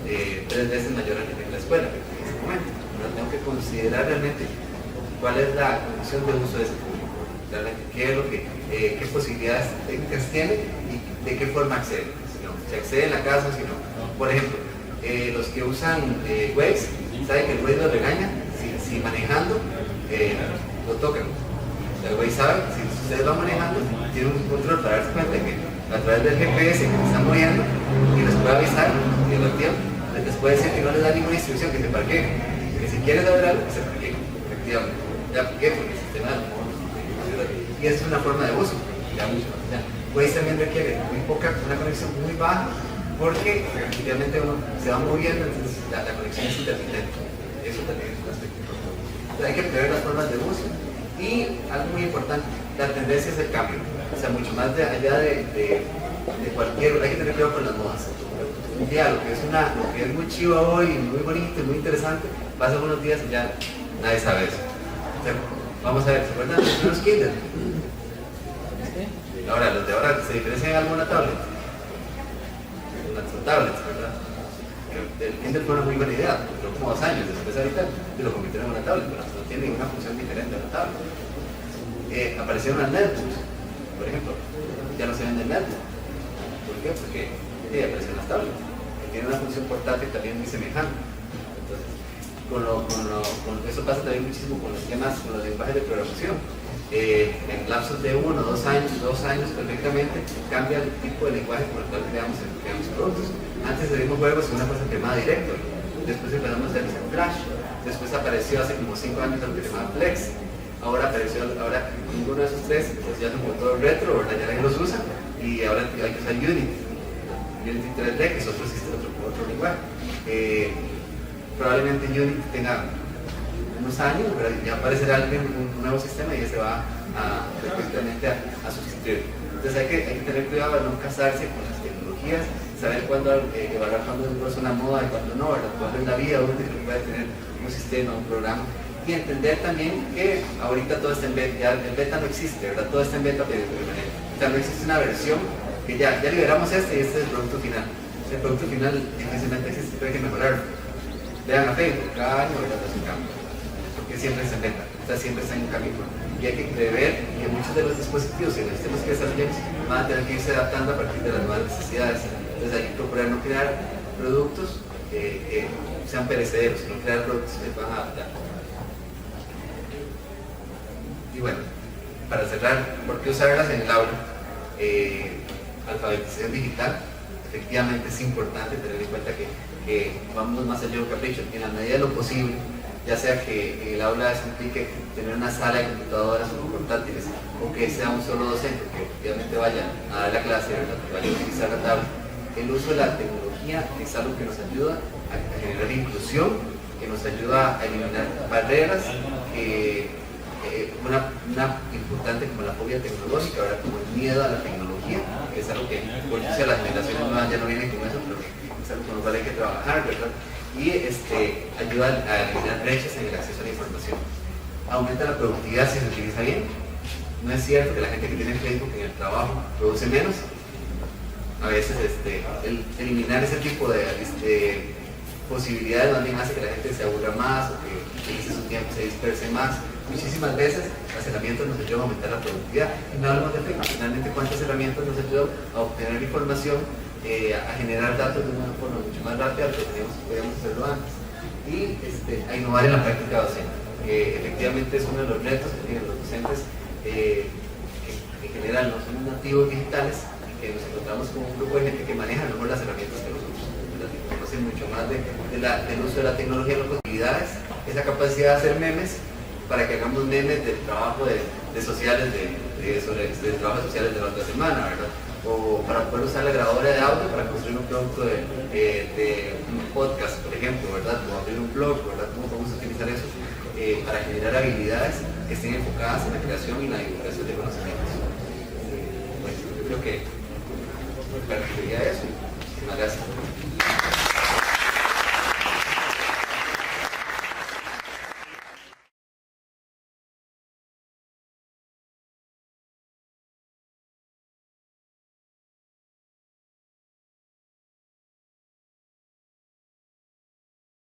De 3 veces mayor al que tenga la escuela, en ese momento. Pero tengo que considerar realmente cuál es la condición de uso de ese público, realmente qué es lo que, qué posibilidades técnicas tiene y de qué forma accede. Si accede en la casa, si no. Por ejemplo, los que usan Waze, saben que el Waze los regaña si manejando lo tocan. El Waze sabe, si ustedes van manejando, tienen un control para darse cuenta de que a través del GPS que se están moviendo y les puede avisar y lo activan. Les puede decir que no les da ninguna instrucción, que se parqueen, que si quieren saber algo, que se parqueen, efectivamente. ¿Ya por qué? Porque el sistema y esa es una forma de uso. Waze también requiere una conexión muy baja, porque efectivamente uno se va moviendo, entonces la conexión es intermitente. Eso también es un aspecto importante. Entonces hay que prever las formas de uso. Y algo muy importante, la tendencia es el cambio. O sea, mucho más allá de cualquier, hay que tener cuidado con las modas. Un día lo que es muy chivo hoy, muy bonito, muy interesante, pasa unos días y ya nadie sabe eso. O sea, vamos a ver, ¿se acuerdan de los primeros Kindle? Ahora, los de ahora se diferencian en alguna tablet. Son tablets, ¿verdad? El Kindle fue una muy buena idea, duró como 2 años, después ahorita lo convirtieron en una tablet, pero no tiene ninguna función diferente a la tablet. Aparecieron las netbooks, por ejemplo, ya no se venden netbooks. ¿Por qué? Porque aparecieron las tablets, que tienen una función portátil también muy semejante. Entonces, eso pasa también muchísimo con los temas, con los lenguajes de programación. En lapsos de 1 o 2 años perfectamente cambia el tipo de lenguaje con el cual creamos productos. Antes teníamos juegos en una cosa llamada Director, después empezamos a hacer en Flash, después apareció hace como 5 años lo que se llama Flex, ahora ninguno de esos tres pues ya es un motor retro, ¿verdad? Ya nadie los usa, y ahora hay que usar Unity 3D, que es otro lenguaje. Probablemente Unity tenga unos años, pero ya aparecerá un nuevo sistema y ya se va efectivamente a sustituir. Entonces hay que tener cuidado de no casarse con las tecnologías, saber cuándo evaluar cuándo es una moda y cuándo no, ¿verdad? Cuándo es la vida útil que puede tener un sistema, un programa, y entender también que ahorita todo está en beta, ya el beta no existe, ¿verdad? Todo está en beta permanente. O sea, no existe una versión que ya liberamos y este es el producto final. El producto final difícilmente existe, pero hay que mejorarlo. Vean a Facebook, cada año ¿verdad? Es un cambio, porque siempre está en beta, siempre está en un camino. Y hay que prever que muchos de los dispositivos y los sistemas que desarrollamos van a tener que irse adaptando a partir de las nuevas necesidades. Entonces hay que procurar no crear productos que sean perecederos, sino crear productos que se puedan adaptar. Y bueno, para cerrar, ¿por qué usarlas en el aula? Alfabetización digital, efectivamente es importante tener en cuenta que vamos más allá de un capricho, en la medida de lo posible, ya sea que el aula implique tener una sala de computadoras o portátiles, o que sea un solo docente que efectivamente vaya a dar la clase, ¿verdad? Que vaya a utilizar la tablet. El uso de la tecnología es algo que nos ayuda a generar inclusión, que nos ayuda a eliminar barreras, una importante como la fobia tecnológica, ¿verdad? Como el miedo a la tecnología, que es algo que por eso las generaciones nuevas ya no vienen con eso, pero es algo con lo cual hay que trabajar, ¿verdad? Y ayuda a eliminar brechas en el acceso a la información. Aumenta la productividad si se utiliza bien. No es cierto que la gente que tiene Facebook en el trabajo produce menos. A veces eliminar ese tipo de posibilidades también hace que la gente se aburra más o que utilice su tiempo, se disperse más. Muchísimas veces las herramientas nos ayudan a aumentar la productividad. Y no hablamos de Facebook, finalmente cuántas herramientas nos ayudan a obtener información, a generar datos de una forma mucho más rápida de lo que podíamos hacerlo antes. Y a innovar en la práctica docente. Efectivamente es uno de los retos que tienen los docentes que en general no son nativos digitales, que nos encontramos con un grupo de gente que maneja mejor las herramientas que nosotros, conocen mucho más del uso de la tecnología, las posibilidades, esa capacidad de hacer memes para que hagamos memes del trabajo de trabajos sociales de la otra semana, ¿verdad? O para poder usar la grabadora de audio para construir un producto de un podcast, por ejemplo, ¿verdad? O abrir un blog, ¿verdad? ¿Cómo podemos utilizar eso para generar habilidades que estén enfocadas en la creación y la divulgación de conocimientos? Bueno, yo creo que sería eso. Muchas gracias.